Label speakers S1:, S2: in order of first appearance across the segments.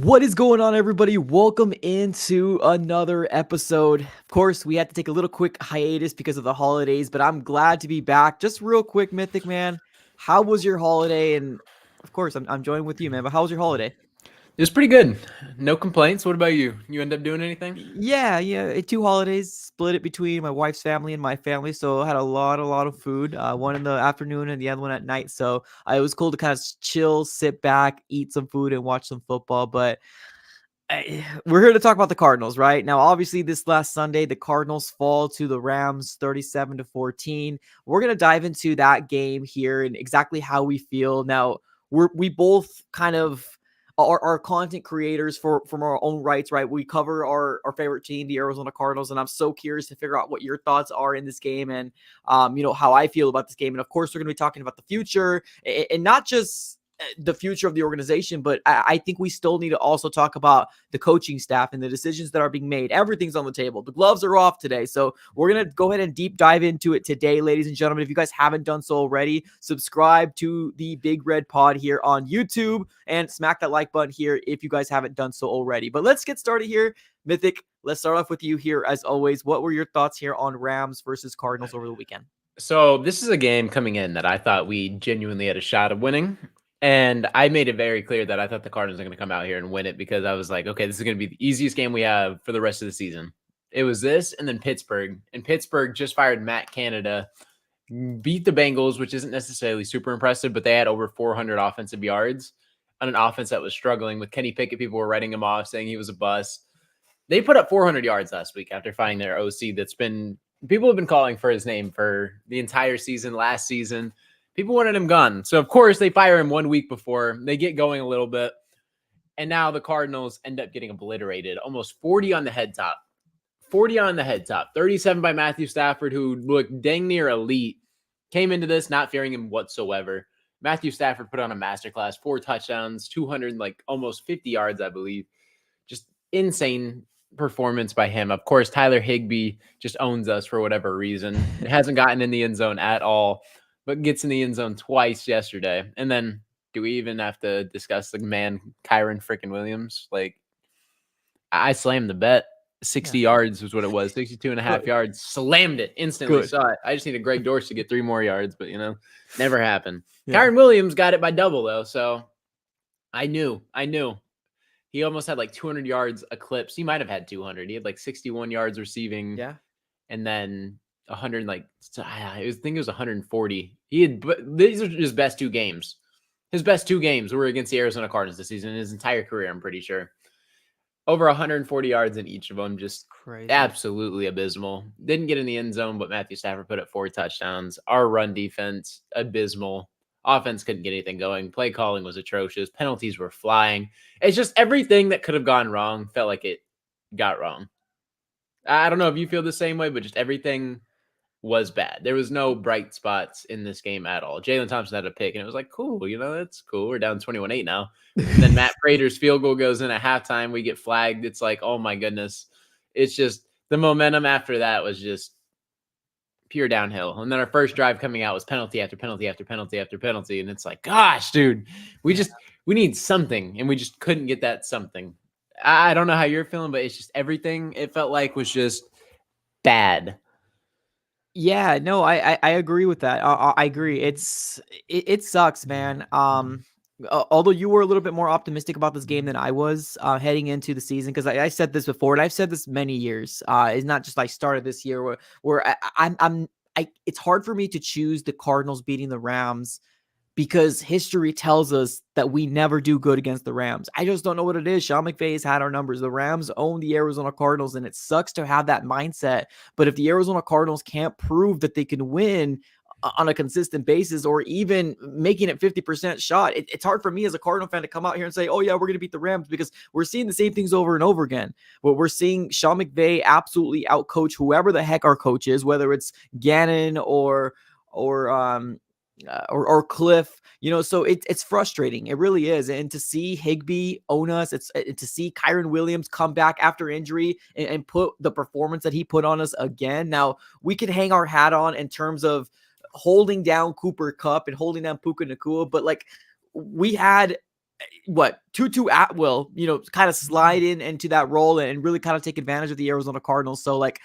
S1: What is going on, everybody? Welcome into another episode. Of course, we had to take a little quick hiatus because of the holidays, but I'm glad to be back. Just real quick, Mythic Man, how was your holiday? And of course, I'm joining with you, man. But how was your holiday?
S2: It was pretty good. No complaints. What about you? You end up doing anything?
S1: Yeah. Two holidays, split it between my wife's family and my family. So I had a lot of food. One in the afternoon and the other one at night. So it was cool to kind of chill, sit back, eat some food, and watch some football. But we're here to talk about the Cardinals, right? Now, obviously, this last Sunday, the Cardinals fall to the Rams 37-14. We're going to dive into that game here and exactly how we feel. Now, we both kind of are content creators from our own rights, right? We cover our favorite team, the Arizona Cardinals, and I'm so curious to figure out what your thoughts are in this game and how I feel about this game. And of course, we're going to be talking about the future and not just the future of the organization, but I think we still need to also talk about the coaching staff and the decisions that are being made. Everything's on the table. The gloves are off today. So we're going to go ahead and deep dive into it today, ladies and gentlemen. If you guys haven't done so already, subscribe to the Big Red Pod here on YouTube and smack that like button here if you guys haven't done so already. But let's get started here. Mythic, let's start off with you here as always. What were your thoughts here on Rams versus Cardinals over the weekend?
S2: So this is a game coming in that I thought we genuinely had a shot of winning. And I made it very clear that I thought the Cardinals are going to come out here and win it because I was like, okay, this is going to be the easiest game we have for the rest of the season. It was this and then Pittsburgh. And Pittsburgh just fired Matt Canada, beat the Bengals, which isn't necessarily super impressive, but they had over 400 offensive yards on an offense that was struggling with Kenny Pickett. People were writing him off, saying he was a bust. They put up 400 yards last week after finding their OC that's been people have been calling for his name for the entire season, last season. People wanted him gone. So, of course, they fire him 1 week before. They get going a little bit. And now the Cardinals end up getting obliterated. Almost 40 on the head top. 40 on the head top. 37 by Matthew Stafford, who looked dang near elite. Came into this not fearing him whatsoever. Matthew Stafford put on a masterclass, 4 touchdowns, 200, like almost 50 yards, I believe. Just insane performance by him. Of course, Tyler Higbee just owns us for whatever reason. It hasn't gotten in the end zone at all, but gets in the end zone twice yesterday. And then do we even have to discuss the man, Kyron freaking Williams? Like, I slammed the bet. 60
S1: Yeah.
S2: yards was what it was. 62 and a half
S1: Good.
S2: yards. Slammed it instantly.
S1: Good.
S2: Saw it. I just needed Greg Dortch to get 3 more yards, but, never happened.
S1: Yeah.
S2: Kyron Williams got it by double, though. So I knew. He almost had like 200 yards eclipse. He might have had 200. He had like 61 yards receiving,
S1: Yeah.
S2: and then 100. I think it was 140. He had. But these are his best 2 games. His best 2 games were against the Arizona Cardinals this season in his entire career. I'm pretty sure. Over 140 yards in each of them, just
S1: Crazy.
S2: absolutely abysmal. Didn't get in the end zone, but Matthew Stafford put up 4 touchdowns. Our run defense, abysmal. Offense couldn't get anything going. Play calling was atrocious. Penalties were flying. It's just everything that could have gone wrong felt like it got wrong. I don't know if you feel the same way, but just everything was bad. There was no bright spots in this game at all. Jalen Thompson had a pick, and it was like, cool, that's cool. We're down 21-8 now. And then Matt Prater's field goal goes in at halftime. We get flagged. It's like, oh my goodness. It's just the momentum after that was just pure downhill. And then our first drive coming out was penalty after penalty after penalty after penalty. And it's like, gosh, dude, we need something. And we just couldn't get that something. I don't know how you're feeling, but it's just everything it felt like was just bad.
S1: Yeah, no, I agree with that. I agree. It sucks, man. Although you were a little bit more optimistic about this game than I was heading into the season, because I said this before, and I've said this many years. It's not just like started this year where it's hard for me to choose the Cardinals beating the Rams because history tells us that we never do good against the Rams. I just don't know what it is. Sean McVay has had our numbers. The Rams own the Arizona Cardinals, and it sucks to have that mindset. But if the Arizona Cardinals can't prove that they can win on a consistent basis or even making it 50% shot, it's hard for me as a Cardinal fan to come out here and say, oh yeah, we're going to beat the Rams, because we're seeing the same things over and over again. But we're seeing Sean McVay absolutely outcoach whoever the heck our coach is, whether it's Gannon or Cliff, so it's frustrating. It really is. And to see Higbee own us, it's to see Kyron Williams come back after injury and put the performance that he put on us again. Now, we can hang our hat on in terms of holding down Cooper Kupp and holding down Puka Nacua, but like we had what Tutu Atwell, kind of slide in into that role and really kind of take advantage of the Arizona Cardinals. So like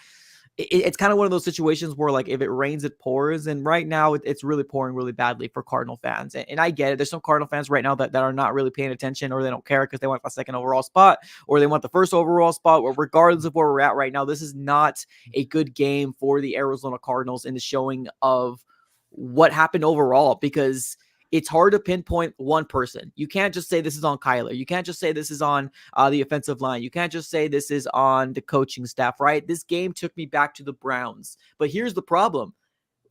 S1: it's kind of one of those situations where like if it rains, it pours. And right now it's really pouring really badly for Cardinal fans. And I get it. There's some Cardinal fans right now that are not really paying attention, or they don't care because they want the second overall spot or they want the first overall spot. Or regardless of where we're at right now, this is not a good game for the Arizona Cardinals in the showing of what happened overall, because it's hard to pinpoint one person. You can't just say this is on Kyler. You can't just say this is on the offensive line. You can't just say this is on the coaching staff, right? This game took me back to the Browns. But here's the problem.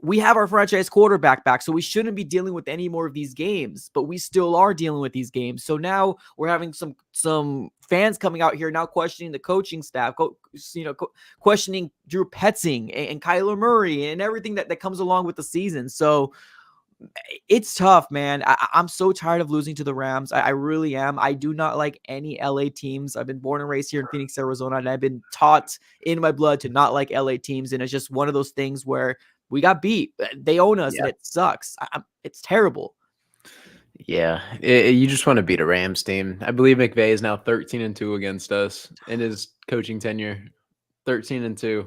S1: We have our franchise quarterback back, so we shouldn't be dealing with any more of these games, but we still are dealing with these games. So now we're having some fans coming out here now questioning the coaching staff, questioning Drew Petzing and Kyler Murray and everything that comes along with the season. So it's tough, man. I'm so tired of losing to the Rams. I really am. I do not like any LA teams. I've been born and raised here in Phoenix, Arizona, and I've been taught in my blood to not like LA teams. And it's just one of those things where we got beat. They own us, and
S2: Yeah.
S1: it sucks. It's terrible.
S2: Yeah, you just want to beat a Rams team. I believe McVay is now 13-2 against us in his coaching tenure. 13-2.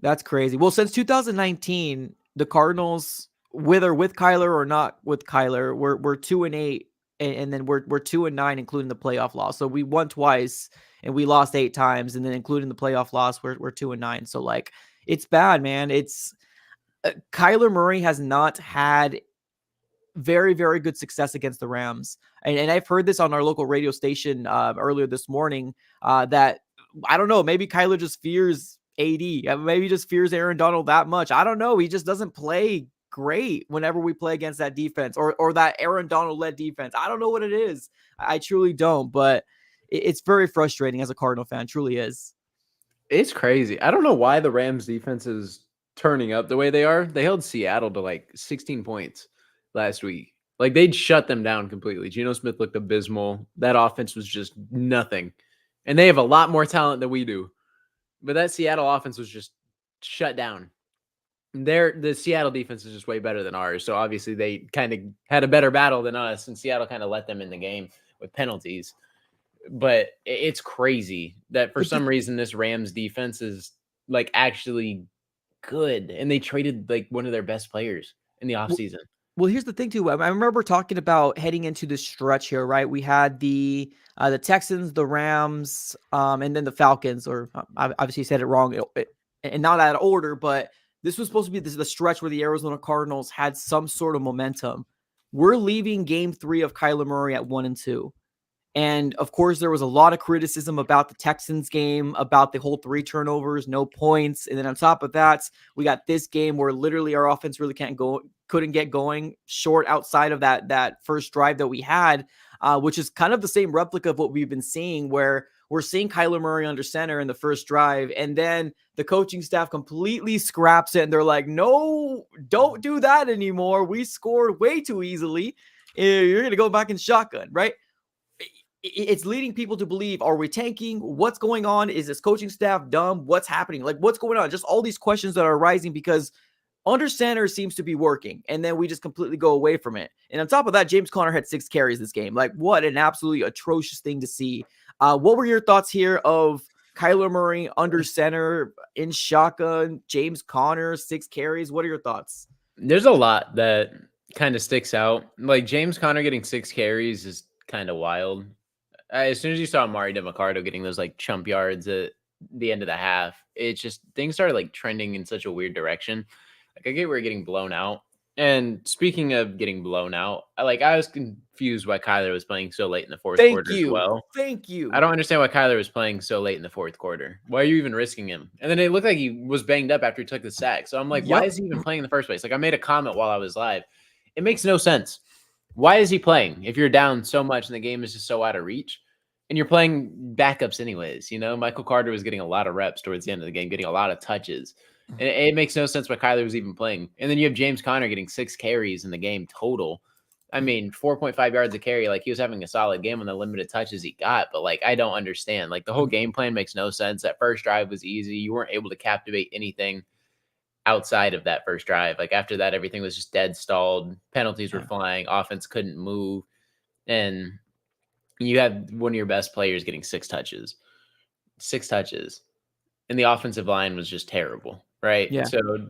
S1: That's crazy. Well, since 2019, the Cardinals, whether with Kyler or not with Kyler, we're 2-8, and then we're 2-9, including the playoff loss. So we won twice and we lost 8 times, and then including the playoff loss, we're 2-9. So like it's bad, man. It's Kyler Murray has not had very, very good success against the Rams. And I've heard this on our local radio station earlier this morning that I don't know, maybe Kyler just fears AD. Maybe just fears Aaron Donald that much. I don't know. He just doesn't play great whenever we play against that defense or that Aaron Donald led defense. I don't know what it is. I truly don't, but it's very frustrating as a Cardinal fan. Truly is.
S2: It's crazy. I don't know why the Rams defense is turning up the way they are. They held Seattle to like 16 points last week. Like they'd shut them down completely. Geno Smith looked abysmal. That offense was just nothing. And they have a lot more talent than we do. But that Seattle offense was just shut down. The Seattle defense is just way better than ours. So obviously they kind of had a better battle than us, and Seattle kind of let them in the game with penalties. But it's crazy that for
S1: But
S2: some reason this Rams defense is like actually good, and they traded like one of their best players in the offseason.
S1: Well, here's the thing too. I remember talking about heading into this stretch here, right? We had the Texans, the Rams, and then the Falcons. Or I obviously said it wrong, and not out of order. But this was supposed to be the stretch where the Arizona Cardinals had some sort of momentum. We're leaving Game 3 of Kyler Murray at 1-2. And of course, there was a lot of criticism about the Texans game, about the whole 3 turnovers, no points. And then on top of that, we got this game where literally our offense really couldn't get going short outside of that first drive that we had, which is kind of the same replica of what we've been seeing, where we're seeing Kyler Murray under center in the first drive. And then the coaching staff completely scraps it. And they're like, no, don't do that anymore. We scored way too easily. You're going to go back in shotgun, right? It's leading people to believe, are we tanking? What's going on? Is this coaching staff dumb? What's happening? Like, what's going on? Just all these questions that are rising because under center seems to be working, and then we just completely go away from it. And on top of that, James Conner had 6 carries this game. Like, what an absolutely atrocious thing to see. What were your thoughts here of Kyler Murray under center in shotgun, James Conner, 6 carries? What are your thoughts?
S2: There's a lot that kind of sticks out. Like James Conner getting 6 carries is kind of wild. As soon as you saw Amari DeMarcado getting those like chump yards at the end of the half, it's just things started like trending in such a weird direction. Like I get we're getting blown out. And speaking of getting blown out, I was confused why Kyler was playing so late in the fourth
S1: Thank
S2: quarter as
S1: you.
S2: well.
S1: Thank
S2: I
S1: you.
S2: don't understand why Kyler was playing so late in the fourth quarter. Why are you even risking him? And then it looked like he was banged up after he took the sack. So I'm like, why
S1: Yep.
S2: is he even playing in the first place? Like I made a comment while I was live. It makes no sense. Why is he playing if you're down so much and the game is just so out of reach? And you're playing backups anyways. You know, Michael Carter was getting a lot of reps towards the end of the game, getting a lot of touches. And it makes no sense why Kyler was even playing. And then you have James Conner getting 6 carries in the game total. I mean, 4.5 yards a carry. Like he was having a solid game on the limited touches he got. But like, I don't understand. Like the whole game plan makes no sense. That first drive was easy. You weren't able to captivate anything outside of that first drive. Like after that, everything was just dead stalled. Penalties were
S1: Yeah.
S2: flying. Offense couldn't move. And You had one of your best players getting 6 touches, and the offensive line was just terrible, right?
S1: Yeah.
S2: So,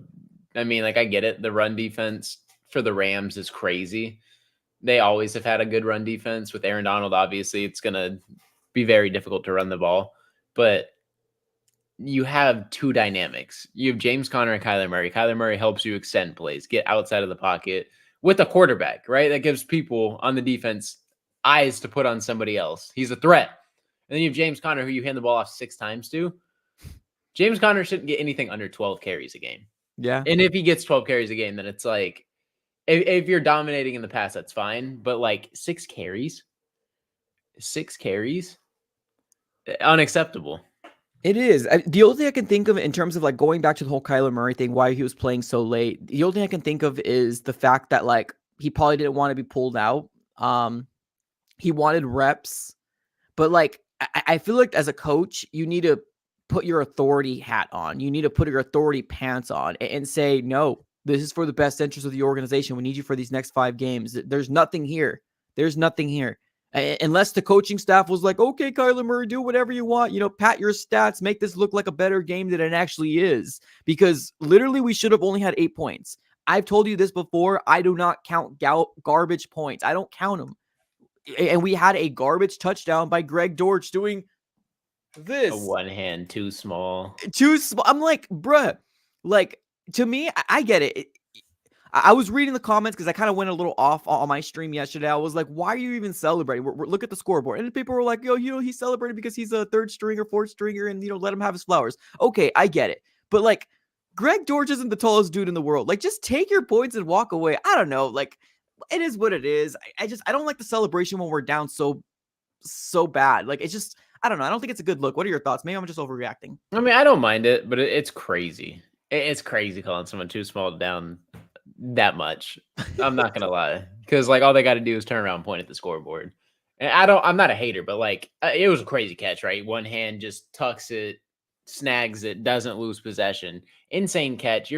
S2: I mean, like I get it. The run defense for the Rams is crazy. They always have had a good run defense with Aaron Donald. Obviously, it's going to be very difficult to run the ball, but you have two dynamics. You have James Conner and Kyler Murray. Kyler Murray helps you extend plays, get outside of the pocket with a quarterback, right? That gives people on the defense eyes to put on somebody else. He's a threat. And then you have James Conner, who you hand the ball off 6 times to. James Conner shouldn't get anything under 12 carries a game.
S1: Yeah.
S2: And if he gets 12 carries a game, then it's like, if you're dominating in the pass, that's fine. But like 6 carries, unacceptable.
S1: It is. The only thing I can think of in terms of like going back to the whole Kyler Murray thing, why he was playing so late, the only thing I can think of is the fact that like he probably didn't want to be pulled out. He wanted reps, but like I feel like as a coach, you need to put your authority hat on. You need to put your authority pants on and say, no, this is for the best interest of the organization. We need you for these next 5 games. There's nothing here. There's nothing here. Unless the coaching staff was like, okay, Kyler Murray, do whatever you want, pat your stats, make this look like a better game than it actually is. Because literally we should have only had 8 points. I've told you this before. I do not count garbage points. I don't count them. And we had a garbage touchdown by Greg Dortch doing this.
S2: A one hand too small.
S1: Too small. I'm like, bruh, like to me, I get it. I was reading the comments because I kind of went a little off on my stream yesterday. I was like, why are you even celebrating? Look at the scoreboard. And people were like, yo, he's celebrating because he's a 3rd stringer, 4th stringer, and, let him have his flowers. Okay, I get it. But, like, Greg Dortch isn't the tallest dude in the world. Like, just take your points and walk away. I don't know. Like, it is what it is. I don't like the celebration when we're down so bad. Like, it's just, I don't know. I don't think it's a good look. What are your thoughts? Maybe I'm just overreacting.
S2: I mean, I don't mind it, but it's crazy. It's crazy calling someone too small down that much. I'm not gonna lie, because like all they got to do is turn around and point at the scoreboard. And I'm not a hater, but like it was a crazy catch, right? One hand just tucks it, snags it, doesn't lose possession. Insane catch.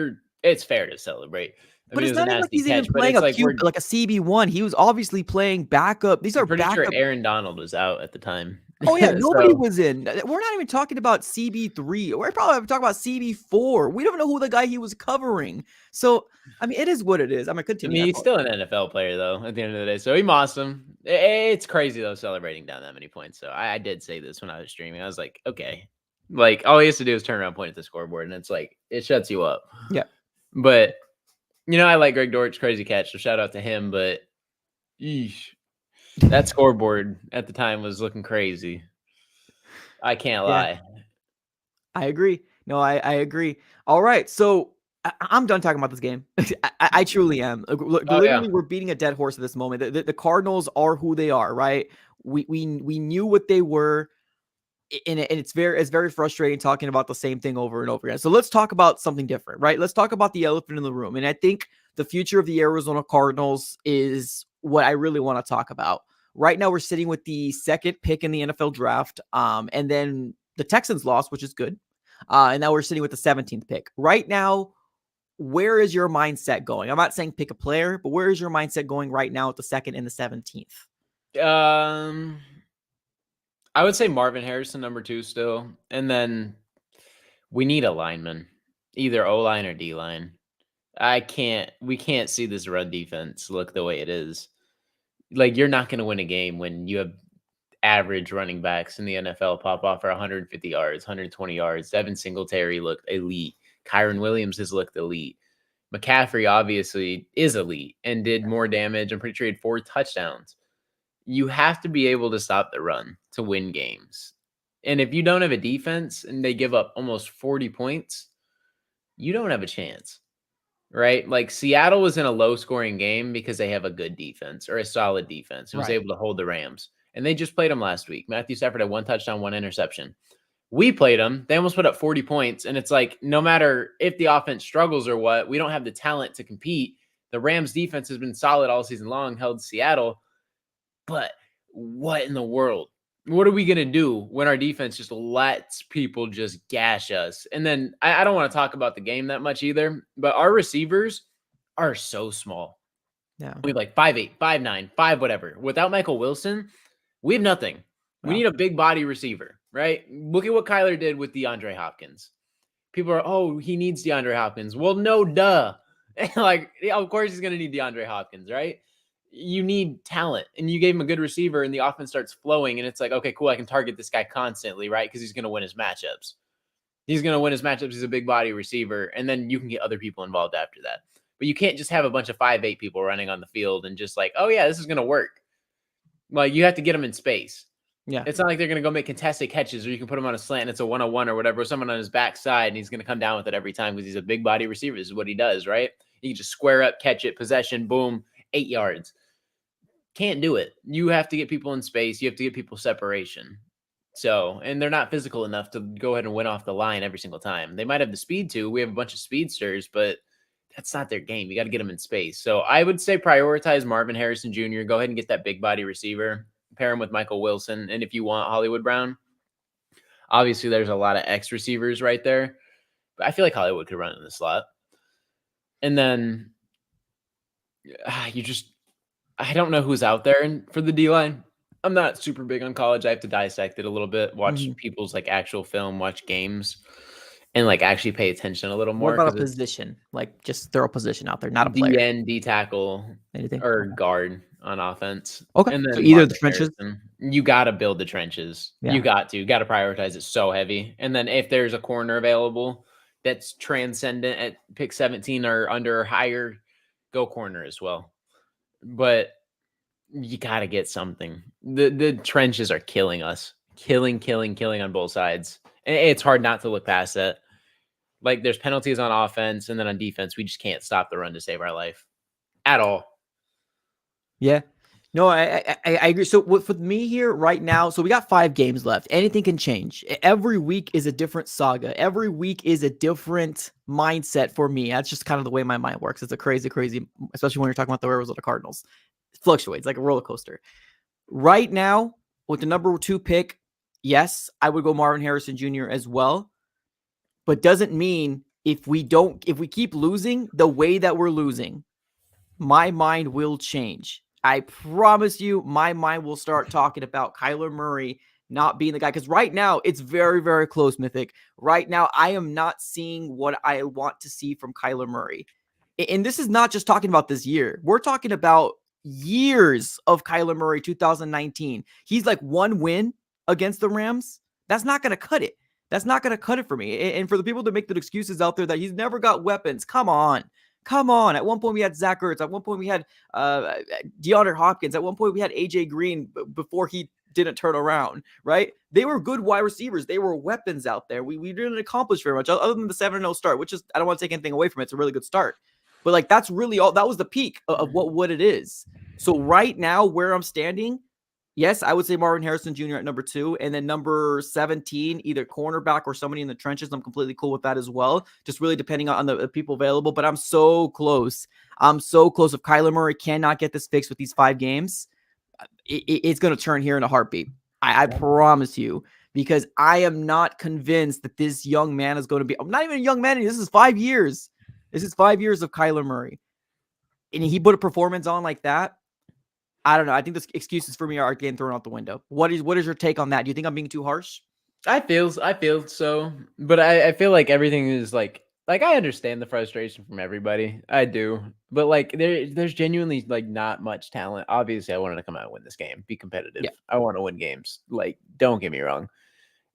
S2: It's fair to celebrate. I
S1: But
S2: mean, it
S1: it's
S2: was a
S1: not even like
S2: nasty
S1: he's
S2: catch,
S1: even
S2: but
S1: playing
S2: it's like
S1: like a CB1. He was obviously playing backup. These are
S2: I'm pretty sure
S1: backup.
S2: Aaron Donald was out at the time.
S1: Oh, yeah, nobody
S2: So,
S1: was in. We're not even talking about CB3. We're probably talking about CB4. We don't know who the guy he was covering. So, I mean, it is what it is. I'm going to
S2: I
S1: continue.
S2: mean, he's still an NFL player, though, at the end of the day. So he mossed him. It's crazy, though, celebrating down that many points. So I did say this when I was streaming. I was like, okay. Like, all he has to do is turn around and point at the scoreboard, and it's like, it shuts you up.
S1: Yeah.
S2: But, I like Greg Dortch, crazy catch. So shout out to him. But, eesh, that scoreboard at the time was looking crazy. I can't lie.
S1: I agree. No, I agree. All right. So I'm done talking about this game. I truly am. Look,
S2: Oh,
S1: literally,
S2: yeah.
S1: we're beating a dead horse at this moment. The Cardinals are who they are, right? We knew what they were. And it's very frustrating talking about the same thing over and over again. So let's talk about something different, right? Let's talk about the elephant in the room. And I think the future of the Arizona Cardinals is what I really want to talk about. Right now, we're sitting with the 2nd pick in the NFL draft. And then the Texans lost, which is good. And now we're sitting with the 17th pick. Right now, where is your mindset going? I'm not saying pick a player, but where is your mindset going right now at the 2nd and the 17th?
S2: I would say Marvin Harrison, number 2 still. And then we need a lineman, either O-line or D-line. We can't see this run defense look the way it is. Like, you're not going to win a game when you have average running backs in the NFL pop off for 150 yards, 120 yards. Devin Singletary looked elite. Kyron Williams has looked elite. McCaffrey obviously is elite and did more damage. I'm pretty sure he had 4 touchdowns. You have to be able to stop the run to win games. And if you don't have a defense and they give up almost 40 points, you don't have a chance, right? Like Seattle was in a low scoring game because they have a good defense or a solid defense and was able to hold the Rams. And they just played them last week. Matthew Stafford had 1 touchdown, 1 interception. We played them. They almost put up 40 points. And it's like, no matter if the offense struggles or what, we don't have the talent to compete. The Rams defense has been solid all season long, held Seattle. But what in the world? What are we going to do when our defense just lets people just gash us? And then I don't want to talk about the game that much either, but our receivers are so small.
S1: Yeah.
S2: We have like 5'8", 5'9", 5 whatever. Without Michael Wilson, We have nothing. We
S1: Yeah.
S2: need a big body receiver, right? Look at what Kyler did with DeAndre Hopkins. People are, oh, he needs DeAndre Hopkins. Well, no, duh. Like, yeah, of course he's going to need DeAndre Hopkins, right? You need talent, and you gave him a good receiver, and the offense starts flowing, and it's like, okay, cool, I can target this guy constantly, right? Because he's going to win his matchups. He's going to win his matchups. He's a big body receiver, and then you can get other people involved after that. But you can't just have a bunch of 5'8" people running on the field and just like, oh, yeah, this is going to work. Like, you have to get them in space.
S1: Yeah.
S2: It's not like they're going to go make contested catches or you can put him on a slant and it's a 1-on-1 or whatever, someone on his backside, and he's going to come down with it every time because he's a big body receiver. This is what he does, right? He can just square up, catch it, possession, boom, 8 yards. Can't do it. You have to get people in space. You have to get people separation. So, and they're not physical enough to go ahead and win off the line every single time. They might have the speed to. We have a bunch of speedsters, but that's not their game. You got to get them in space. So I would say prioritize Marvin Harrison Jr. Go ahead and get that big body receiver. Pair him with Michael Wilson. And if you want Hollywood Brown, obviously there's a lot of X receivers right there. But I feel like Hollywood could run in the slot. And then I don't know who's out there for the D line. I'm not super big on college. I have to dissect it a little bit, watch
S1: Mhm.
S2: people's like actual film, watch games, and like actually pay attention a little
S1: What
S2: more
S1: about a
S2: because it's
S1: position? Like, just throw a position out there, not a player.
S2: DN, D tackle,
S1: Anything?
S2: or
S1: Okay.
S2: guard on offense.
S1: Okay.
S2: And
S1: So
S2: then
S1: either the
S2: Marvin
S1: trenches.
S2: Harrison. You got to build the trenches.
S1: Yeah.
S2: You got to prioritize it so heavy. And then if there's a corner available that's transcendent at pick 17 or under or higher, go corner as well. But you got to get something. The trenches are killing us. Killing on both sides. And it's hard not to look past that. Like there's penalties on offense and then on defense, we just can't stop the run to save our life at all.
S1: Yeah. No, I agree. So with me here right now, so we got 5 games left. Anything can change. Every week is a different saga. Every week is a different mindset for me. That's just kind of the way my mind works. It's a crazy, especially when you're talking about the Arizona Cardinals. It fluctuates like a roller coaster. Right now, with the number 2 pick, yes, I would go Marvin Harrison Jr. as well. But doesn't mean if we keep losing the way that we're losing, my mind will change. I promise you, my mind will start talking about Kyler Murray not being the guy. Because right now, it's very, very close, Mythic. Right now, I am not seeing what I want to see from Kyler Murray. And this is not just talking about this year. We're talking about years of Kyler Murray, 2019. He's like 1 win against the Rams. That's not going to cut it. That's not going to cut it for me. And for the people that make the excuses out there that he's never got weapons, come on. Come on. At one point, we had Zach Ertz. At one point, we had DeAndre Hopkins. At one point, we had AJ Green before he didn't turn around, right? They were good wide receivers. They were weapons out there. We didn't accomplish very much other than the 7-0 start, which is, I don't want to take anything away from it. It's a really good start. But like, that's really all. That was the peak of what it is. So right now, where I'm standing, yes, I would say Marvin Harrison Jr. at number 2, and then number 17, either cornerback or somebody in the trenches. I'm completely cool with that as well. Just really depending on the people available. But I'm so close. I'm so close. If Kyler Murray cannot get this fixed with these 5 games, it's going to turn here in a heartbeat. I promise you, because I am not convinced that this young man is going to be. I'm not even a young man. This is 5 years. This is 5 years of Kyler Murray, and he put a performance on like that. I don't know. I think the excuses for me are getting thrown out the window. What is your take on that? Do you think I'm being too harsh?
S2: I feel so, but I feel like everything is like I understand the frustration from everybody. I do. But like there's genuinely like not much talent. Obviously, I wanted to come out and win this game, be competitive.
S1: Yeah.
S2: I want to win games. Like, don't get me wrong.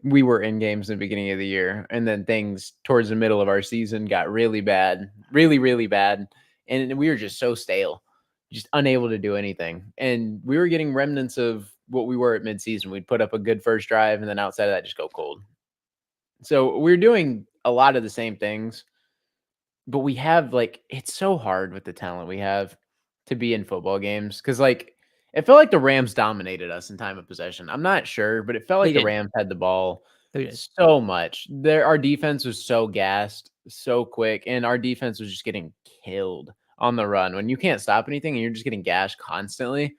S2: We were in games in the beginning of the year, and then things towards the middle of our season got really bad, really, really bad. And we were just so stale, just unable to do anything. And we were getting remnants of what we were at midseason. We'd put up a good first drive, and then outside of that, just go cold. So we're doing a lot of the same things, but we have like, it's so hard with the talent we have to be in football games because like it felt like the Rams dominated us in time of possession. I'm not sure, but it felt
S1: They
S2: like the
S1: did.
S2: Rams had the ball
S1: They did.
S2: so much. Our defense was so gassed, so quick, and our defense was just getting killed on the run. When you can't stop anything and you're just getting gashed constantly,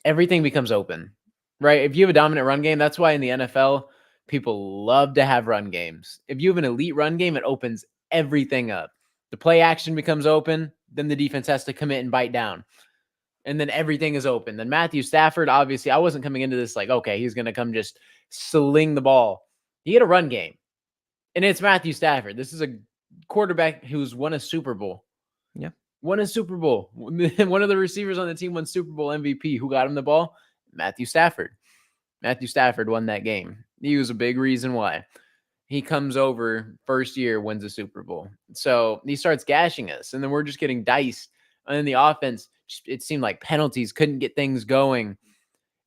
S2: everything becomes open, right? If you have a dominant run game, that's why in the NFL, people love to have run games. If you have an elite run game, it opens everything up. The play action becomes open, then the defense has to commit and bite down. and then everything is open. Then Matthew Stafford, obviously, I wasn't coming into this like, okay, he's going to come just sling the ball. He had a run game, and it's Matthew Stafford. This is a quarterback who's won a Super Bowl.
S1: Yeah.
S2: Won a Super Bowl. One of the receivers on the team won Super Bowl MVP. Who got him the ball? Matthew Stafford. Matthew Stafford won that game. He was a big reason why. He comes over first year, wins a Super Bowl. So he starts gashing us, and then we're just getting diced. And then the offense, it seemed like penalties couldn't get things going.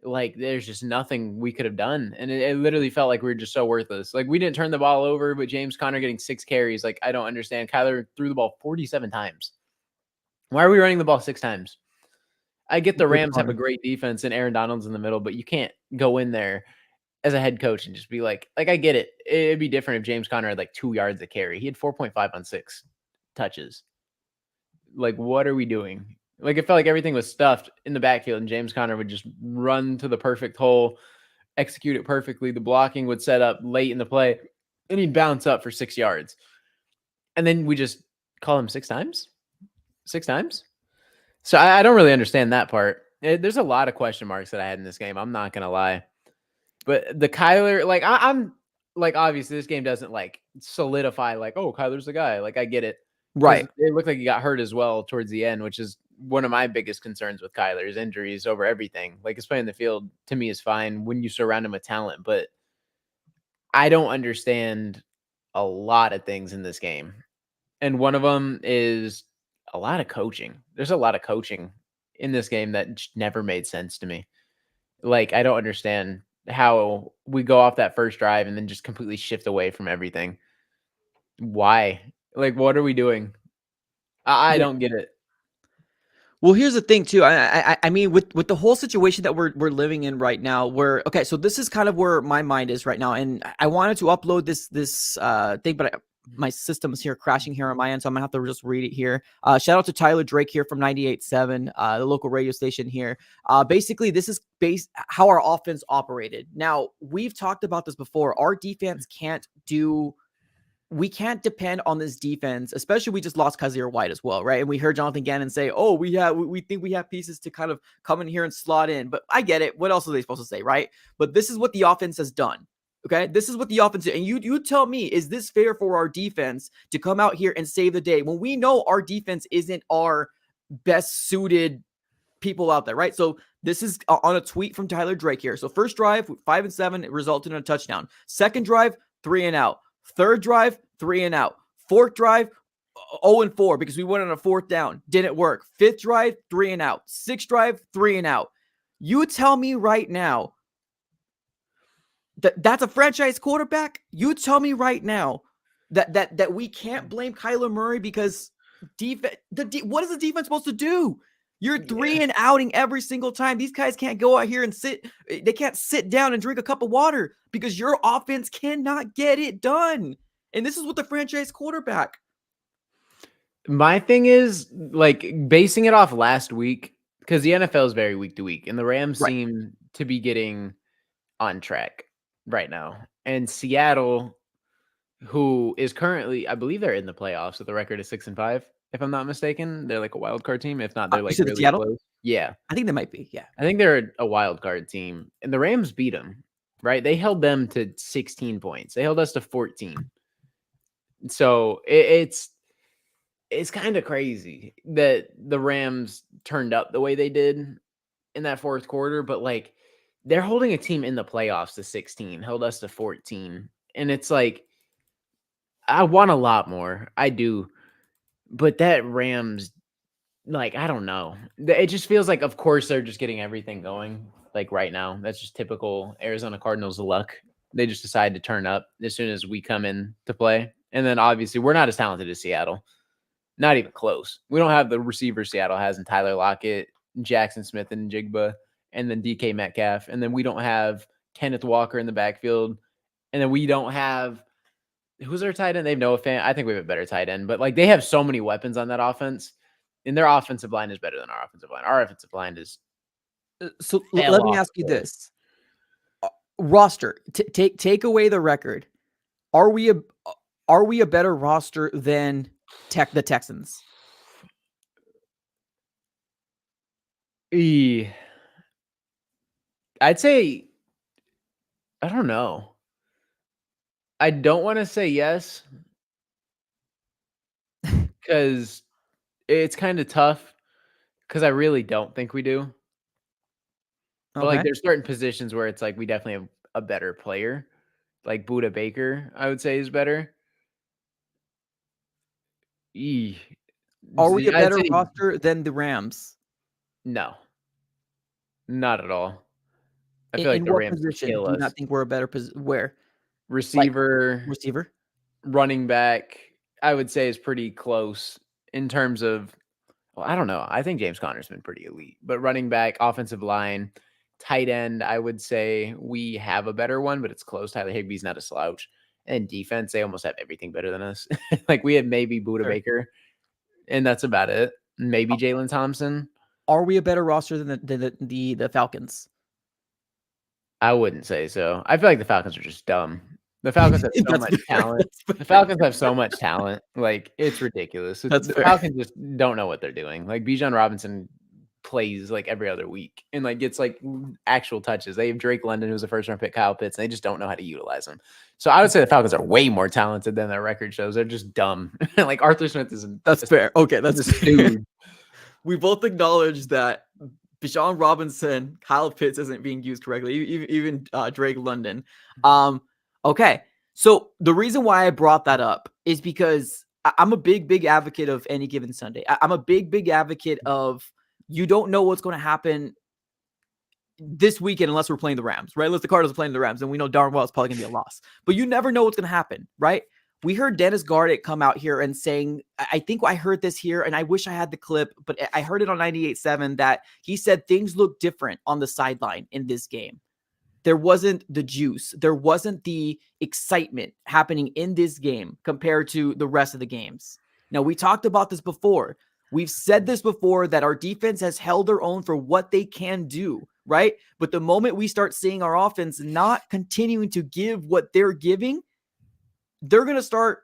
S2: Like there's just nothing we could have done. And it literally felt like we were just so worthless. Like we didn't turn the ball over, but James Conner getting 6 carries. Like I don't understand. Kyler threw the ball 47 times. Why are we running the ball 6 times? I get the
S1: Good
S2: Rams have a
S1: punter.
S2: great defense and Aaron Donald's in the middle, but you can't go in there as a head coach and just be like I get it. It'd be different if James Conner had like 2 yards a carry. He had 4.5 on 6 touches. Like, what are we doing? Like, it felt like everything was stuffed in the backfield, and James Conner would just run to the perfect hole, execute it perfectly. The blocking would set up late in the play, and he'd bounce up for 6 yards. And then we just call him 6 times? 6 times? So I don't really understand that part. There's a lot of question marks that I had in this game. I'm not going to lie. But the Kyler, like, I'm like, obviously, this game doesn't like solidify, like, oh, Kyler's the guy. Like, I get it. Because
S1: Right.
S2: it looked like he got hurt as well towards the end, which is one of my biggest concerns with Kyler's injuries over everything. Like, his play in the field to me is fine when you surround him with talent, but I don't understand a lot of things in this game. And one of them is a lot of coaching. There's a lot of coaching in this game that just never made sense to me. Like, I don't understand how we go off that first drive and then just completely shift away from everything. Why? Like, what are we doing? I
S1: Yeah.
S2: don't get it.
S1: Well, here's the thing too. I mean, with the whole situation that we're living in right now, where okay, so this is kind of where my mind is right now, and I wanted to upload this thing, but my system is here crashing here on my end, so I'm gonna have to just read it here. Shout out to Tyler Drake here from 98.7, the local radio station here. Basically, this is how our offense operated. Now, we've talked about this before. Our defense can't do we can't depend on this defense, especially we just lost Kaiser White as well, right? And we heard Jonathan Gannon say, "Oh, we think we have pieces to kind of come in here and slot in." But I get it. What else are they supposed to say, right? But this is what the offense has done. Okay, this is what the offense did. And you tell me, is this fair for our defense to come out here and save the day when we know our defense isn't our best suited people out there, right? So this is on a tweet from Tyler Drake here. So first drive, 5 and 7, it resulted in a touchdown. Second drive, 3 and out. Third drive, 3 and out. Fourth drive, 0 and 4 because we went on a fourth down. Didn't work. Fifth drive, 3 and out. Sixth drive, 3 and out. You tell me right now that that's a franchise quarterback? You tell me right now that we can't blame Kyler Murray because what is the defense supposed to do? You're 3 and outing every single time. These guys can't go out here and sit. They can't sit down and drink a cup of water because your offense cannot get it done. And this is with the franchise quarterback.
S2: My thing is like basing it off last week because the NFL is very week to week, and the Rams
S1: Right.
S2: seem to be getting on track right now. And Seattle, who is currently, I believe they're in the playoffs with the record of 6-5, if I'm not mistaken. They're like a wild card team. If not, they're
S1: You
S2: like
S1: said the
S2: really
S1: Seattle?
S2: close. Yeah.
S1: I think they might be. Yeah.
S2: I think they're a wild card team. And the Rams beat them, right? They held them to 16 points. They held us to 14. So it's kind of crazy that the Rams turned up the way they did in that fourth quarter, but like they're holding a team in the playoffs to 16, held us to 14. And it's like, I want a lot more. I do. But that Rams, like, I don't know. It just feels like, of course, they're just getting everything going like right now. That's just typical Arizona Cardinals luck. They just decide to turn up as soon as we come in to play. And then obviously, we're not as talented as Seattle. Not even close. We don't have the receiver Seattle has in Tyler Lockett, Jackson Smith, and Jigba, and then DK Metcalf. And then we don't have Kenneth Walker in the backfield. And then we don't have who's their tight end? They have Noah Fant. I think we have a better tight end, but like they have so many weapons on that offense, and their offensive line is better than our offensive line. Our offensive line is
S1: So
S2: fell
S1: let me
S2: off
S1: ask you
S2: the board.
S1: this. Roster, take away the record. Are we a better roster than the Texans?
S2: E- I'd say I don't know. I don't want to say yes because it's kind of tough because I really don't think we do. But like,
S1: Okay.
S2: there's certain positions where it's like we definitely have a better player. Like Buda Baker, I would say is better. Eeh.
S1: Are we a
S2: I'd
S1: better
S2: say
S1: roster than the Rams?
S2: no, not at all. I feel like
S1: In
S2: the
S1: what
S2: Rams
S1: position
S2: kill
S1: do you
S2: us.
S1: not think we're a better where? Like
S2: Receiver,
S1: receiver?
S2: running back, I would say is pretty close in terms of. Well, I don't know. I think James Conner's been pretty elite, but running back, offensive line, tight end, I would say we have a better one, but it's close. Tyler Higbee's not a slouch. And defense, they almost have everything better than us. Like we have maybe Buda
S1: Sure.
S2: Baker, and that's about it. Maybe Jalen Thompson.
S1: Are we a better roster than the Falcons?
S2: I wouldn't say so. I feel like the Falcons are just dumb. The Falcons have so
S1: That's
S2: much
S1: fair.
S2: talent.
S1: That's
S2: The
S1: fair.
S2: Falcons have so much talent. Like it's ridiculous.
S1: That's
S2: The
S1: fair.
S2: Falcons just don't know what they're doing. Like Bijan Robinson plays like every other week and like gets like actual touches. They have Drake London, who's a first round pick, Kyle Pitts, and they just don't know how to utilize them. So I would say the Falcons are way more talented than their record shows. They're just dumb. Like Arthur Smith is
S1: That's fair. Okay,
S2: he's
S1: that's
S2: a
S1: fair.
S2: stooge.
S1: We both acknowledge that Bijan Robinson, Kyle Pitts isn't being used correctly, even Drake London. Okay, so the reason why I brought that up is because I'm a big advocate of any given Sunday. I'm a big advocate of you don't know what's going to happen this weekend unless we're playing the Rams, right? Unless the Cardinals are playing the Rams, and we know darn well it's probably going to be a loss. But you never know what's going to happen, right? We heard Dennis Garrett come out here and saying, I think I heard this here, and I wish I had the clip, but I heard it on 98.7 that he said things look different on the sideline in this game. There wasn't the juice. There wasn't the excitement happening in this game compared to the rest of the games. Now, we talked about this before. We've said this before that our defense has held their own for what they can do, right? But the moment we start seeing our offense not continuing to give what they're giving, they're going to start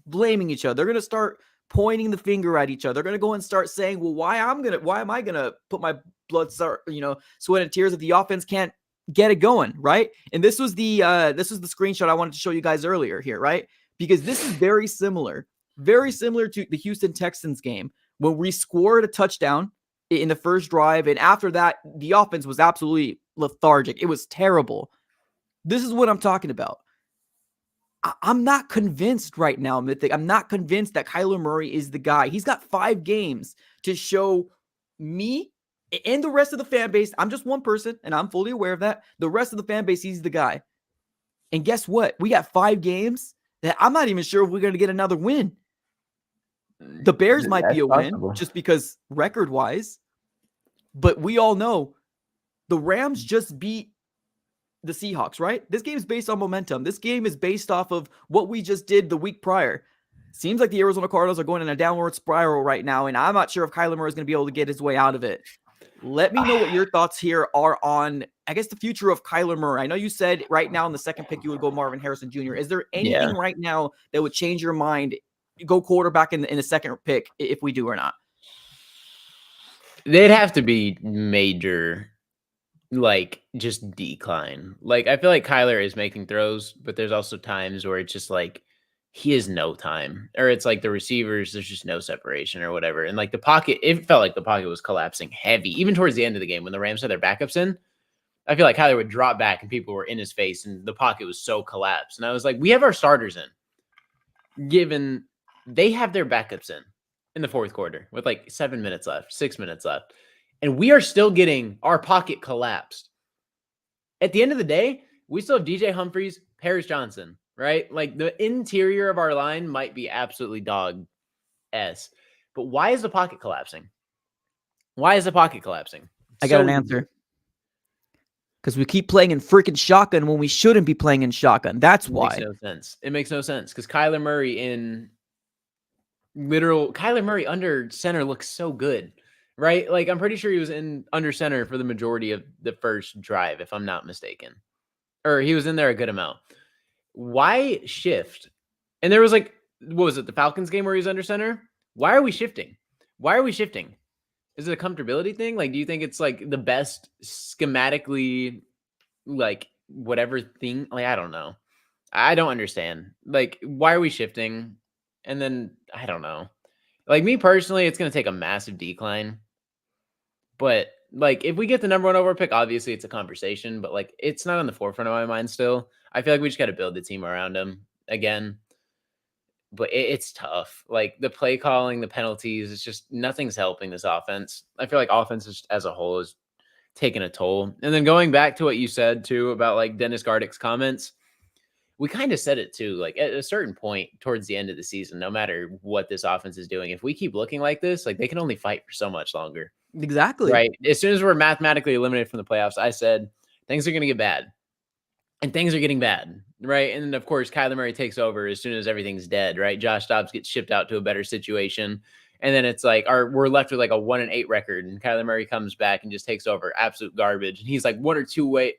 S1: blaming each other. They're going to start pointing the finger at each other. They're going to go and start saying, well, why am I going to put my blood, sweat and tears if the offense can't get it going, right? And this was the screenshot I wanted to show you guys earlier here, right? Because this is very similar to the Houston Texans game when we scored a touchdown in the first drive, and after that, the offense was absolutely lethargic. It was terrible. This is what I'm talking about. I'm not convinced right now, Mythic. I'm not convinced that Kyler Murray is the guy. He's got 5 games to show me and the rest of the fan base. I'm just one person, and I'm fully aware of that. The rest of the fan base, he's the guy. And guess what? We got 5 games that I'm not even sure if we're going to get another win. The Bears might be
S2: That's
S1: a win
S2: possible.
S1: just because record-wise, but we all know the Rams just beat the Seahawks, right? This game is based on momentum. This game is based off of what we just did the week prior. Seems like the Arizona Cardinals are going in a downward spiral right now, and I'm not sure if Kyler Murray is going to be able to get his way out of it. Let me know what your thoughts here are on, I guess, the future of Kyler Murray. I know you said right now in the second pick you would go Marvin Harrison Jr. Is there
S2: Yeah.
S1: anything right now that would change your mind? Go quarterback in the second pick if we do or not.
S2: They'd have to be major, like just decline. Like I feel like Kyler is making throws, but there's also times where it's just like he has no time, or it's like the receivers, there's just no separation or whatever. And like the pocket, it felt like the pocket was collapsing heavy, even towards the end of the game when the Rams had their backups in. I feel like Kyler would drop back and people were in his face, and the pocket was so collapsed. And I was like, we have our starters in, given they have their backups in the fourth quarter with like 7 minutes left, 6 minutes left. And we are still getting our pocket collapsed. At the end of the day, we still have DJ Humphries, Paris Johnson, right? Like the interior of our line might be absolutely dog S. But why is the pocket collapsing? Why is the pocket collapsing?
S1: I got an answer. Because we keep playing in freaking shotgun when we shouldn't be playing in shotgun. That's why.
S2: It makes no sense. It makes no sense because Kyler Murray under center looks so good, right? Like I'm pretty sure he was in under center for the majority of the first drive, if I'm not mistaken, or he was in there a good amount. Why shift? And there was like, what was it? The Falcons game where he was under center. Why are we shifting? Why are we shifting? Is it a comfortability thing? Like, do you think it's like the best schematically, like whatever thing? Like, I don't know. I don't understand. Like, why are we shifting? And then I don't know. Like me personally, it's gonna take a massive decline. But like, if we get the number one overall pick, obviously it's a conversation. But like, it's not on the forefront of my mind still. I feel like we just got to build the team around him again. But it's tough. Like the play calling, the penalties, it's just nothing's helping this offense. I feel like offense as a whole is taking a toll. And then going back to what you said too about like Dennis Gardick's comments, we kind of said it too. Like at a certain point towards the end of the season, no matter what this offense is doing, if we keep looking like this, like they can only fight for so much longer.
S1: Exactly.
S2: Right. As soon as we're mathematically eliminated from the playoffs, I said things are going to get bad. And things are getting bad, right? And then, of course, Kyler Murray takes over as soon as everything's dead, right? Josh Dobbs gets shipped out to a better situation. And then it's like, we're left with like a 1-8 record. And Kyler Murray comes back and just takes over absolute garbage. And he's like one or two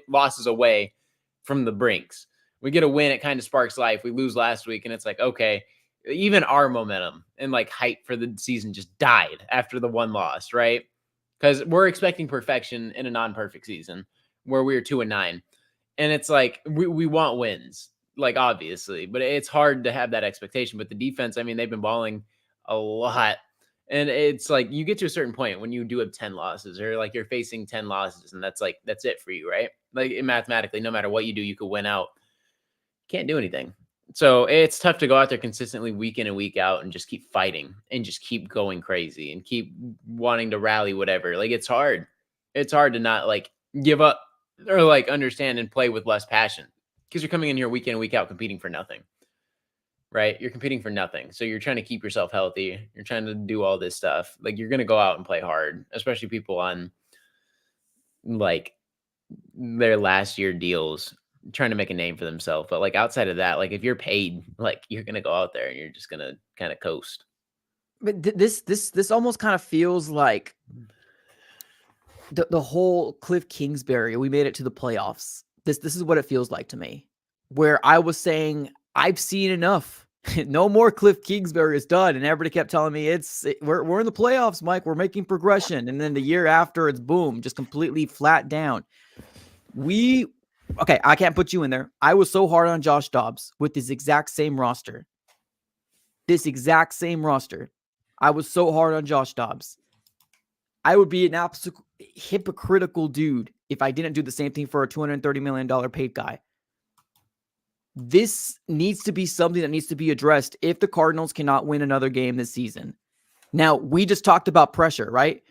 S2: losses away from the brinks. We get a win, it kind of sparks life. We lose last week, and it's like, okay, even our momentum and like hype for the season just died after the one loss, right? Because we're expecting perfection in a non-perfect season where we were 2-9. And it's like we want wins, like obviously, but it's hard to have that expectation. But the defense, I mean, they've been balling a lot. And it's like you get to a certain point when you do have 10 losses or like you're facing 10 losses, and that's it for you, right? Like mathematically, no matter what you do, you could win out. Can't do anything. So it's tough to go out there consistently week in and week out and just keep fighting and just keep going crazy and keep wanting to rally whatever. Like it's hard. It's hard to not like give up or like understand and play with less passion because you're coming in here week in and week out competing for nothing. Right? You're competing for nothing. So you're trying to keep yourself healthy. You're trying to do all this stuff. Like you're going to go out and play hard, especially people on like their last year deals trying to make a name for themselves. But like outside of that, like if you're paid, like you're gonna go out there and you're just gonna kind of coast.
S1: But this almost kind of feels like the whole Cliff Kingsbury. We made it to the playoffs. This is what it feels like to me. Where I was saying I've seen enough. No more Cliff Kingsbury is done, and everybody kept telling me we're in the playoffs, Mike. We're making progression, and then the year after, it's boom, just completely flat down. Okay, I can't put you in there. I was so hard on Josh Dobbs with this exact same roster. I was so hard on Josh Dobbs. I would be an absolute hypocritical dude if I didn't do the same thing for a $230 million paid guy. This needs to be something that needs to be addressed if the Cardinals cannot win another game this season. Now, we just talked about pressure, right?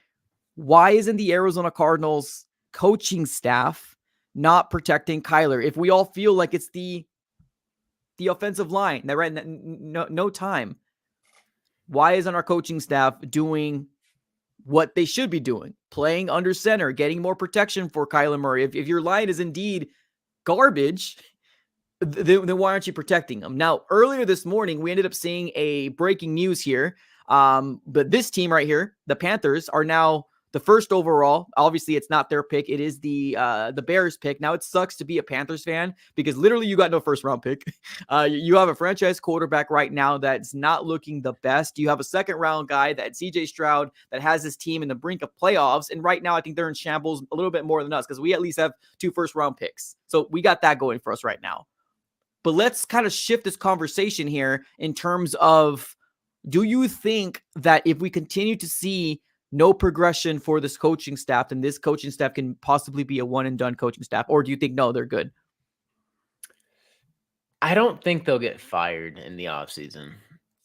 S1: Why isn't the Arizona Cardinals coaching staff not protecting Kyler? If we all feel like it's the offensive line, that right? No time. Why isn't our coaching staff doing what they should be doing? Playing under center, getting more protection for Kyler Murray. If your line is indeed garbage, then why aren't you protecting them? Now, earlier this morning, we ended up seeing a breaking news here. But this team right here, the Panthers, are now the first overall. Obviously, it's not their pick. It is the Bears pick. Now, it sucks to be a Panthers fan because literally you got no first round pick. You have a franchise quarterback right now that's not looking the best. You have a second round guy, that CJ Stroud, that has his team in the brink of playoffs. And right now, I think they're in shambles a little bit more than us because we at least have 2 first round picks. So we got that going for us right now. But let's kind of shift this conversation here in terms of, do you think that if we continue to see no progression for this coaching staff, then this coaching staff can possibly be a one and done coaching staff? Or do you think, no, they're good?
S2: I don't think they'll get fired in the offseason.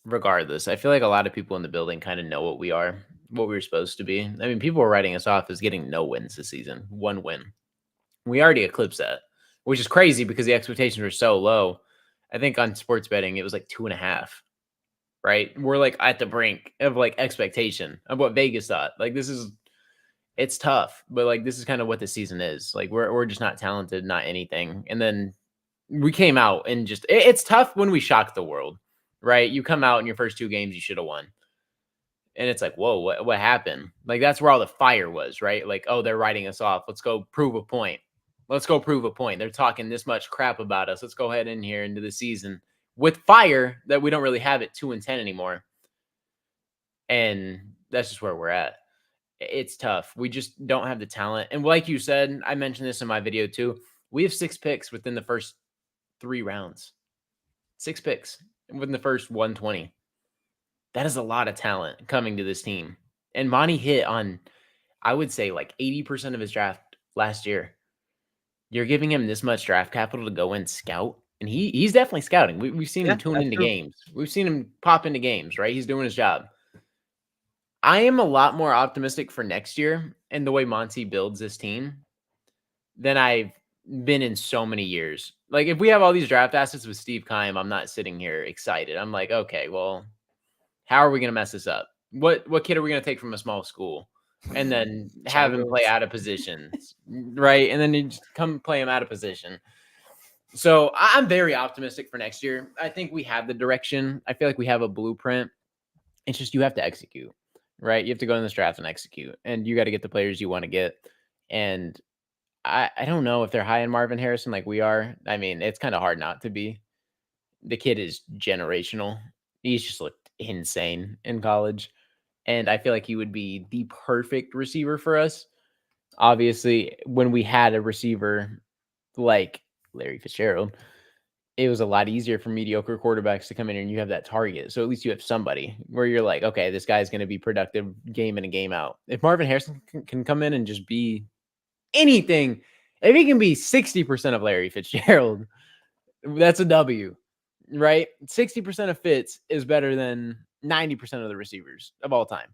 S2: Regardless, I feel like a lot of people in the building kind of know what we are, what we were supposed to be. I mean, people were writing us off as getting no wins this season, 1 win. We already eclipsed that, which is crazy because the expectations were so low. I think on sports betting, it was like 2.5, right? We're like at the brink of like expectation of what Vegas thought. Like it's tough, but like this is kind of what the season is. Like we're just not talented, not anything. And then we came out and just, it's tough when we shock the world, right? You come out in your first 2 games, you should have won. And it's like, whoa, what happened? Like that's where all the fire was, right? Like, oh, they're writing us off. Let's go prove a point. Let's go prove a point. They're talking this much crap about us. Let's go ahead in here into the season with fire that we don't really have at 2-10 anymore. And that's just where we're at. It's tough. We just don't have the talent. And like you said, I mentioned this in my video too. We have 6 picks within the first 3 rounds. 6 picks within the first 120. That is a lot of talent coming to this team. And Monty hit on, I would say, like 80% of his draft last year. You're giving him this much draft capital to go and scout, and he's definitely scouting. We've seen him
S1: Yeah,
S2: tune
S1: that's
S2: into
S1: true.
S2: games. We've seen him pop into games, right? He's doing his job. I am a lot more optimistic for next year and the way Monty builds this team than I've been in so many years. Like, if we have all these draft assets with Steve Keim, I'm not sitting here excited. I'm like, okay, well, how are we going to mess this up? What kid are we going to take from a small school and then
S1: Chad
S2: have him play
S1: Willis.
S2: out of positions, right? And then you just come play him out of position. So I'm very optimistic for next year. I think we have the direction. I feel like we have a blueprint. It's just you have to execute, right? You have to go in this draft and execute, and you got to get the players you want to get. And I don't know if they're high in Marvin Harrison like we are. I mean, it's kind of hard not to be. The kid is generational. He's just looked insane in college. And I feel like he would be the perfect receiver for us. Obviously, when we had a receiver like Larry Fitzgerald, it was a lot easier for mediocre quarterbacks to come in and you have that target. So at least you have somebody where you're like, okay, this guy's going to be productive game in and game out. If Marvin Harrison can come in and just be anything, if he can be 60% of Larry Fitzgerald, that's a W, right? 60% of Fitz is better than 90% of the receivers of all time.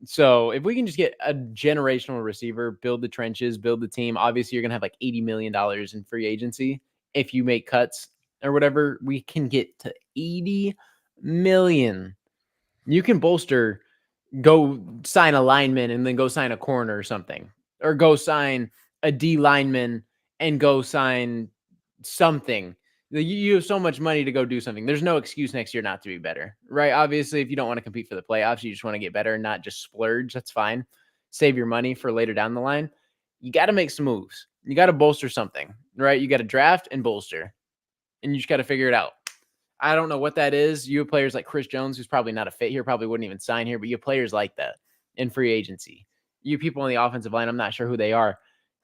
S2: So if we can just get a generational receiver, build the trenches, build the team, obviously you're going to have like $80 million in free agency. If you make cuts or whatever, we can get to 80 million. You can bolster, go sign a lineman and then go sign a corner or something, or go sign a D lineman and go sign something. You have so much money to go do something. There's no excuse next year not to be better, right? Obviously, if you don't want to compete for the playoffs, you just want to get better and not just splurge. That's fine. Save your money for later down the line. You got to make some moves. You got to bolster something, right? You got to draft and bolster, and you just got to figure it out. I don't know what that is. You have players like Chris Jones, who's probably not a fit here, probably wouldn't even sign here, but you have players like that in free agency. You have people on the offensive line, I'm not sure who they are,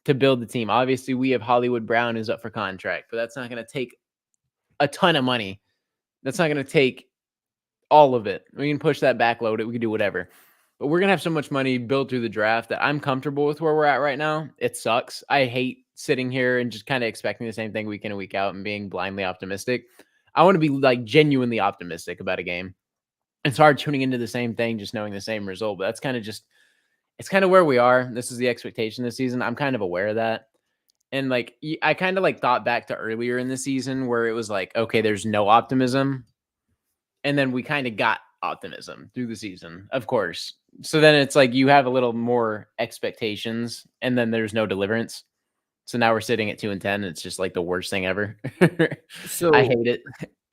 S2: to build the team. Obviously, we have Hollywood Brown who's up for contract, but that's not going to take a ton of money. That's not going to take all of it. We can push that back, load it. We can do whatever. But we're going to have so much money built through the draft that I'm comfortable with where we're at right now. It sucks. I hate sitting here and just kind of expecting the same thing week in and week out and being blindly optimistic. I want to be like genuinely optimistic about a game. It's hard tuning into the same thing, just knowing the same result, but that's kind of just, it's kind of where we are. This is the expectation this season. I'm kind of aware of that. And like, I kind of like thought back to earlier in the season where it was like, okay, there's no optimism. And then we kind of got optimism through the season, of course. So then it's like you have a little more expectations and then there's no deliverance. So now we're sitting at 2-10. And it's just like the worst thing ever. I
S1: So
S2: hate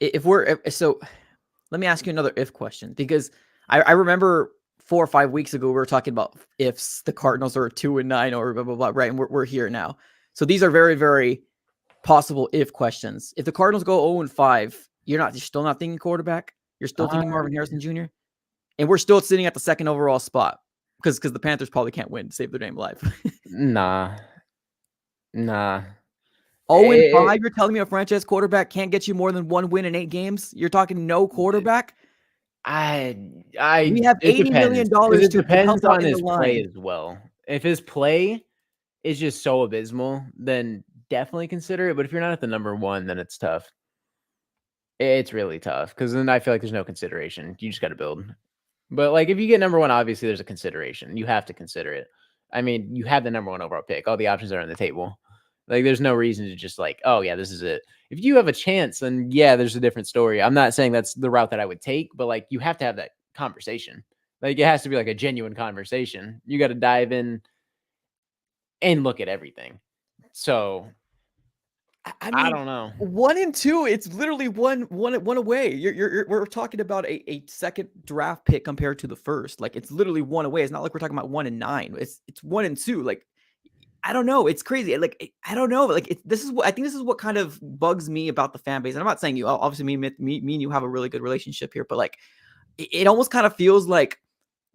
S2: it.
S1: so let me ask you another if question, because I remember 4 or 5 weeks ago we were talking about ifs the Cardinals are 2-9 or blah blah blah, right? And we're here now. So these are very, very possible if questions. If the Cardinals go 0-5, you're still not thinking quarterback. You're still thinking Marvin Harrison Jr. And we're still sitting at the second overall spot because the Panthers probably can't win to save their name alive.
S2: Nah.
S1: 0-5, you're telling me a franchise quarterback can't get you more than 1 win in 8 games? You're talking no quarterback? We have
S2: It
S1: $80
S2: depends
S1: million
S2: because it
S1: to help
S2: depends
S1: out
S2: on
S1: in the
S2: his play
S1: line.
S2: as well. If his play is just so abysmal, then definitely consider it. But if you're not at the number 1, then it's tough. It's really tough because then I feel like there's no consideration. You just got to build. But like if you get number 1, obviously there's a consideration. You have to consider it. I mean, you have the number 1 overall pick. All the options are on the table. Like there's no reason to just like, oh yeah, this is it. If you have a chance, then yeah, there's a different story. I'm not saying that's the route that I would take, but like you have to have that conversation. Like it has to be like a genuine conversation. You got to dive in and look at everything. So
S1: I
S2: I
S1: mean,
S2: don't know.
S1: 1-2, it's literally one away. We're talking about a second draft pick compared to the first. Like it's literally 1 away. It's not like we're talking about 1-9. It's 1-2. Like I don't know. It's crazy. Like I don't know. Like this is what I think. This is what kind of bugs me about the fan base. And I'm not saying you. Obviously, me and you have a really good relationship here, but like it almost kind of feels like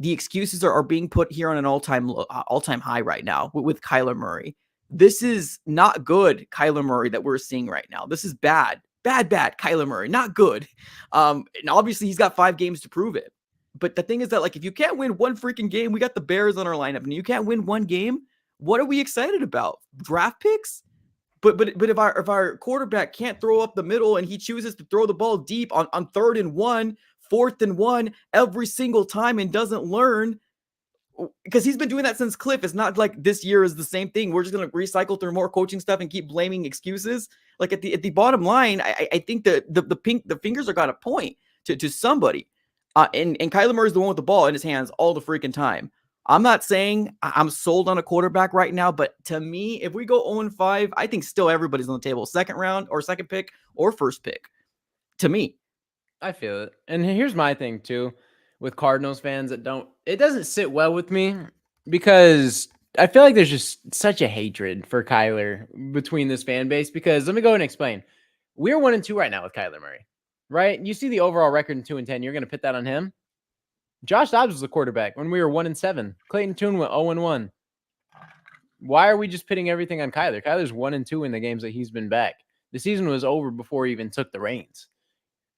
S1: the excuses are being put here on an all-time high right now with Kyler Murray. This is not good Kyler Murray that we're seeing right now. This is bad Kyler Murray, not good. And obviously he's got 5 games to prove it. But the thing is that, like, if you can't win one freaking game, we got the Bears on our lineup, and you can't win one game, what are we excited about? Draft picks? But if our quarterback can't throw up the middle and he chooses to throw the ball deep on 3rd and 1, 4th and 1 every single time and doesn't learn, because he's been doing that since Cliff. It's not like this year is the same thing. We're just gonna recycle through more coaching stuff and keep blaming excuses. Like at the bottom line, I think the fingers are gonna point to somebody. And Kyler Murray's the one with the ball in his hands all the freaking time. I'm not saying I'm sold on a quarterback right now, but to me, if we go 0-5, I think still everybody's on the table. Second round or second pick or first pick. To me.
S2: I feel it. And here's my thing too with Cardinals fans it doesn't sit well with me because I feel like there's just such a hatred for Kyler between this fan base, because let me go and explain. We're 1-2 right now with Kyler Murray, right? You see the overall record in 2-10. You're going to put that on him. Josh Dobbs was the quarterback when we were 1-7. Clayton Tune went 0-1. Why are we just pitting everything on Kyler? Kyler's 1-2 in the games that he's been back. The season was over before he even took the reins.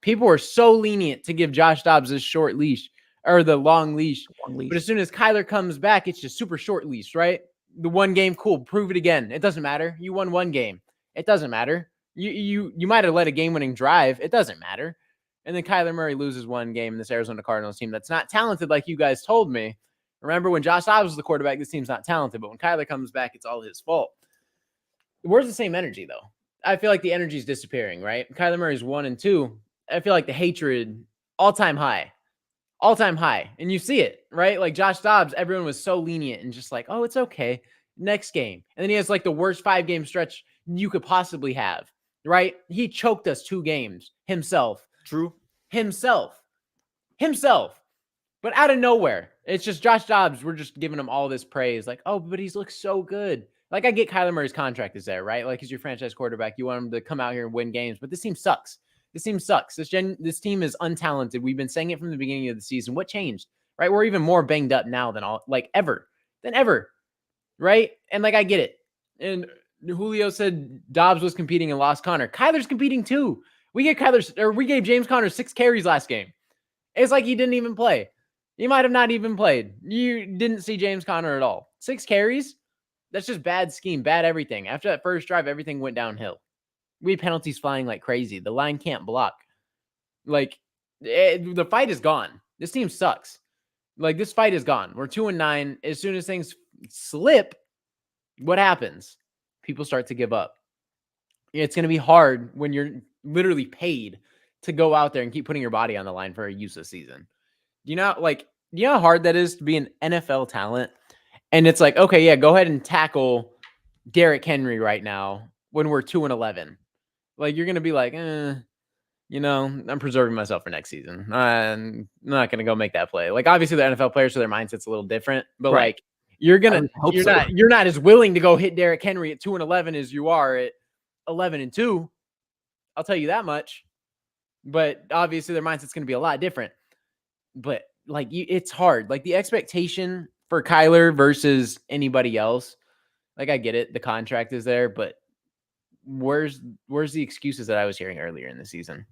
S2: People are so lenient to give Josh Dobbs this short leash or the long leash. But as soon as Kyler comes back, it's just super short leash, right? The one game, cool. Prove it again. It doesn't matter. You won one game. It doesn't matter. You might have led a game-winning drive. It doesn't matter. And then Kyler Murray loses one game in this Arizona Cardinals team that's not talented like you guys told me. Remember when Josh Dobbs was the quarterback, this team's not talented. But when Kyler comes back, it's all his fault. Where's the same energy, though? I feel like the energy is disappearing, right? Kyler Murray's 1-2. I feel like the hatred, all-time high. And you see it, right? Like Josh Dobbs, everyone was so lenient and just like, oh, it's okay. Next game. And then he has like the worst 5-game stretch you could possibly have, right? He choked us 2 games himself.
S1: True.
S2: Himself. But out of nowhere, it's just Josh Dobbs. We're just giving him all this praise. Like, oh, but he's looked so good. Like, I get Kyler Murray's contract is there, right? Like, he's your franchise quarterback. You want him to come out here and win games. But this team sucks. This team team is untalented. We've been saying it from the beginning of the season. What changed, right? We're even more banged up now than ever, right? And like, I get it. And Julio said Dobbs was competing and lost Connor. Kyler's competing too. We gave James Conner 6 carries last game. It's like he didn't even play. He might have not even played. You didn't see James Conner at all. 6 carries? That's just bad scheme, bad everything. After that first drive, everything went downhill. We had penalties flying like crazy. The line can't block. Like, the fight is gone. This team sucks. Like, this fight is gone. We're 2-9. As soon as things slip, what happens? People start to give up. It's going to be hard when you're literally paid to go out there and keep putting your body on the line for a useless season. Do you know how hard that is to be an NFL talent? And it's like, okay, yeah, go ahead and tackle Derrick Henry right now when we're 2-11. Like, you're going to be like, I'm preserving myself for next season. I'm not going to go make that play. Like, obviously they're NFL players, so their mindset's a little different, but right. Like, you're not as willing to go hit Derrick Henry at 2-11 as you are at 11-2. I'll tell you that much. But obviously their mindset's going to be a lot different. But like, it's hard. Like, the expectation for Kyler versus anybody else, like, I get it. The contract is there, but where's the excuses that I was hearing earlier in the season,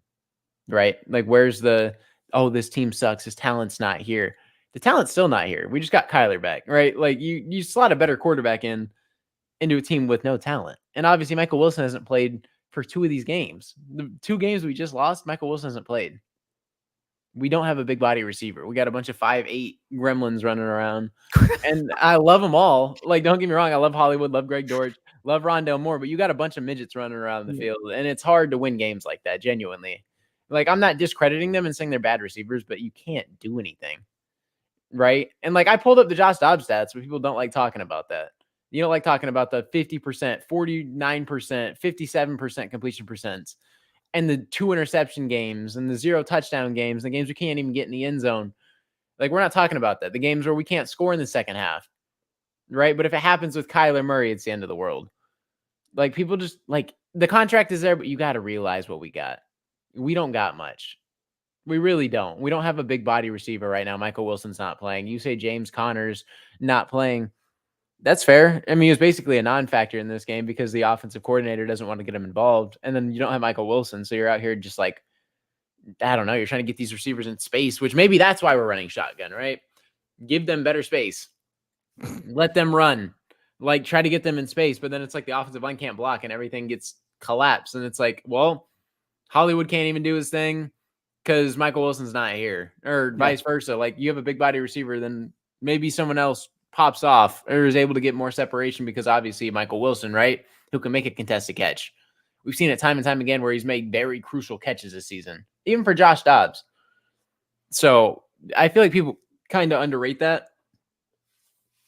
S2: right? Like, where's this team sucks. His talent's not here. The talent's still not here. We just got Kyler back, right? Like, you slot a better quarterback into a team with no talent. And obviously Michael Wilson hasn't played for 2 of these games. The 2 games we just lost, Michael Wilson hasn't played. We don't have a big body receiver. We got a bunch of 5'8" gremlins running around. And I love them all. Like, don't get me wrong. I love Hollywood, love Greg Dortch, love Rondale Moore, but you got a bunch of midgets running around the field. And it's hard to win games like that, genuinely. Like, I'm not discrediting them and saying they're bad receivers, but you can't do anything. Right? And like, I pulled up the Josh Dobbs stats, but people don't like talking about that. You don't like talking about the 50%, 49%, 57% completion percents, and the 2 interception games and the 0 touchdown games, the games we can't even get in the end zone. Like, we're not talking about that. The games where we can't score in the second half, right? But if it happens with Kyler Murray, it's the end of the world. Like, people just, like, the contract is there, but you got to realize what we got. We don't got much. We really don't. We don't have a big body receiver right now. Michael Wilson's not playing. You say James Conner's not playing. That's fair. I mean, he was basically a non-factor in this game because the offensive coordinator doesn't want to get him involved. And then you don't have Michael Wilson. So you're out here just like, I don't know, you're trying to get these receivers in space, which maybe that's why we're running shotgun, right? Give them better space. Let them run. Like, try to get them in space. But then it's like the offensive line can't block and everything gets collapsed. And it's like, well, Hollywood can't even do his thing because Michael Wilson's not here, or vice versa. Like, you have a big body receiver, then maybe someone else pops off or is able to get more separation because obviously Michael Wilson, right, who can make a contested catch. We've seen it time and time again where he's made very crucial catches this season, even for Josh Dobbs. So I feel like people kind of underrate that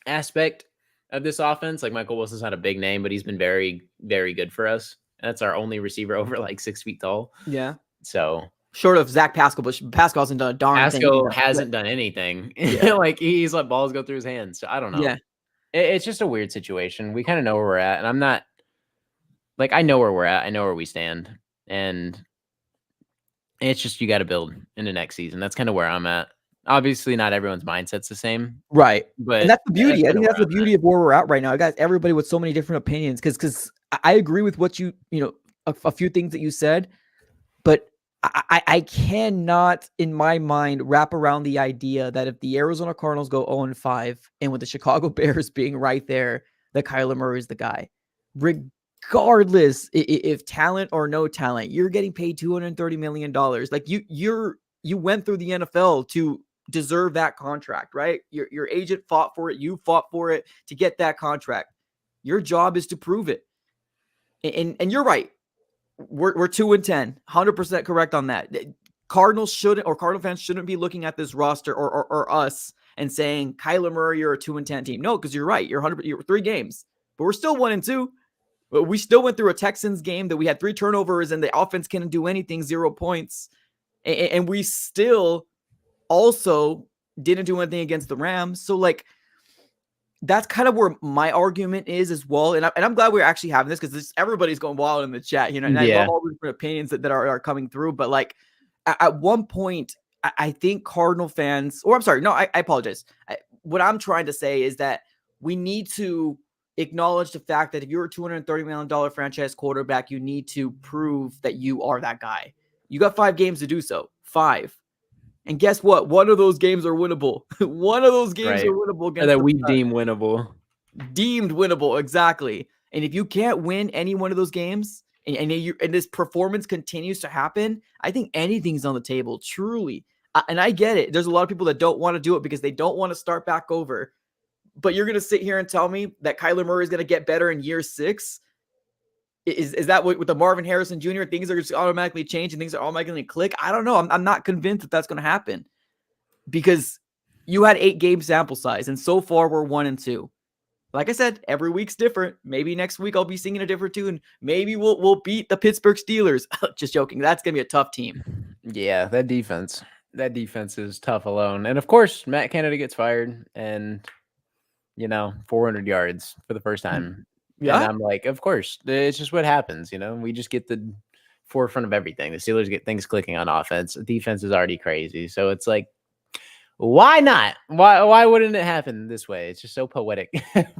S2: aspect of this offense. Like, Michael Wilson's not a big name, but he's been very, very good for us. That's our only receiver over like 6 feet tall.
S1: Yeah.
S2: So
S1: short of Zach Pascal, but Pascal hasn't done a darn thing.
S2: Pascal hasn't done anything.
S1: Yeah.
S2: Like, he's let balls go through his hands. So I don't know.
S1: Yeah.
S2: It's just a weird situation. We kind of know where we're at, and I'm not like, I know where we're at. I know where we stand, and it's just you got to build into next season. That's kind of where I'm at. Obviously, not everyone's mindset's the same,
S1: right?
S2: but
S1: and that's the beauty. I think that's the
S2: I'm
S1: beauty of where we're at right now. I got everybody with so many different opinions because I agree with what you know a few things that you said, but I cannot in my mind wrap around the idea that if the Arizona Cardinals go 0-5 and with the Chicago Bears being right there, that Kyler Murray is the guy, regardless if talent or no talent. You're getting paid $230 million. Like, you went through the NFL to deserve that contract, right? Your agent fought for it. You fought for it to get that contract. Your job is to prove it. And you're right. We're 2-10, 100% correct on that. Cardinal fans shouldn't be looking at this roster or us and saying, Kyler Murray, you're a 2-10 team. No, because you're right. You're 3 games, but we're still 1-2. But we still went through a Texans game that we had 3 turnovers and the offense couldn't do anything, 0 points. And we still also didn't do anything against the Rams. So, like, that's kind of where my argument is as well. And I'm glad we're actually having this because everybody's going wild in the chat, you know, and I love all the different opinions that are coming through. But, like, at one point, I think Cardinal fans, or I'm sorry, no, I apologize. What I'm trying to say is that we need to acknowledge the fact that if you're a $230 million franchise quarterback, you need to prove that you are that guy. You got 5 games to do so. 5. And guess what? One of those games are winnable. One of those games are winnable against
S2: that we deem winnable.
S1: Deemed winnable, exactly. And if you can't win any one of those games, and this performance continues to happen, I think anything's on the table, truly. And I get it. There's a lot of people that don't want to do it because they don't want to start back over. But you're going to sit here and tell me that Kyler Murray is going to get better in year 6? Is that what with the Marvin Harrison Jr. things are just automatically change and things are automatically click? I don't know. I'm not convinced that that's going to happen because you had 8 game sample size and so far we're 1-2. Like I said, every week's different. Maybe next week I'll be singing a different tune. Maybe we'll beat the Pittsburgh Steelers. Just joking. That's gonna be a tough team.
S2: Yeah, that defense is tough alone. And of course, Matt Canada gets fired and 400 yards for the first time. Yeah. And I'm like, of course, it's just what happens. We just get the forefront of everything. The Steelers get things clicking on offense. The defense is already crazy. So it's like, why not? Why wouldn't it happen this way? It's just so poetic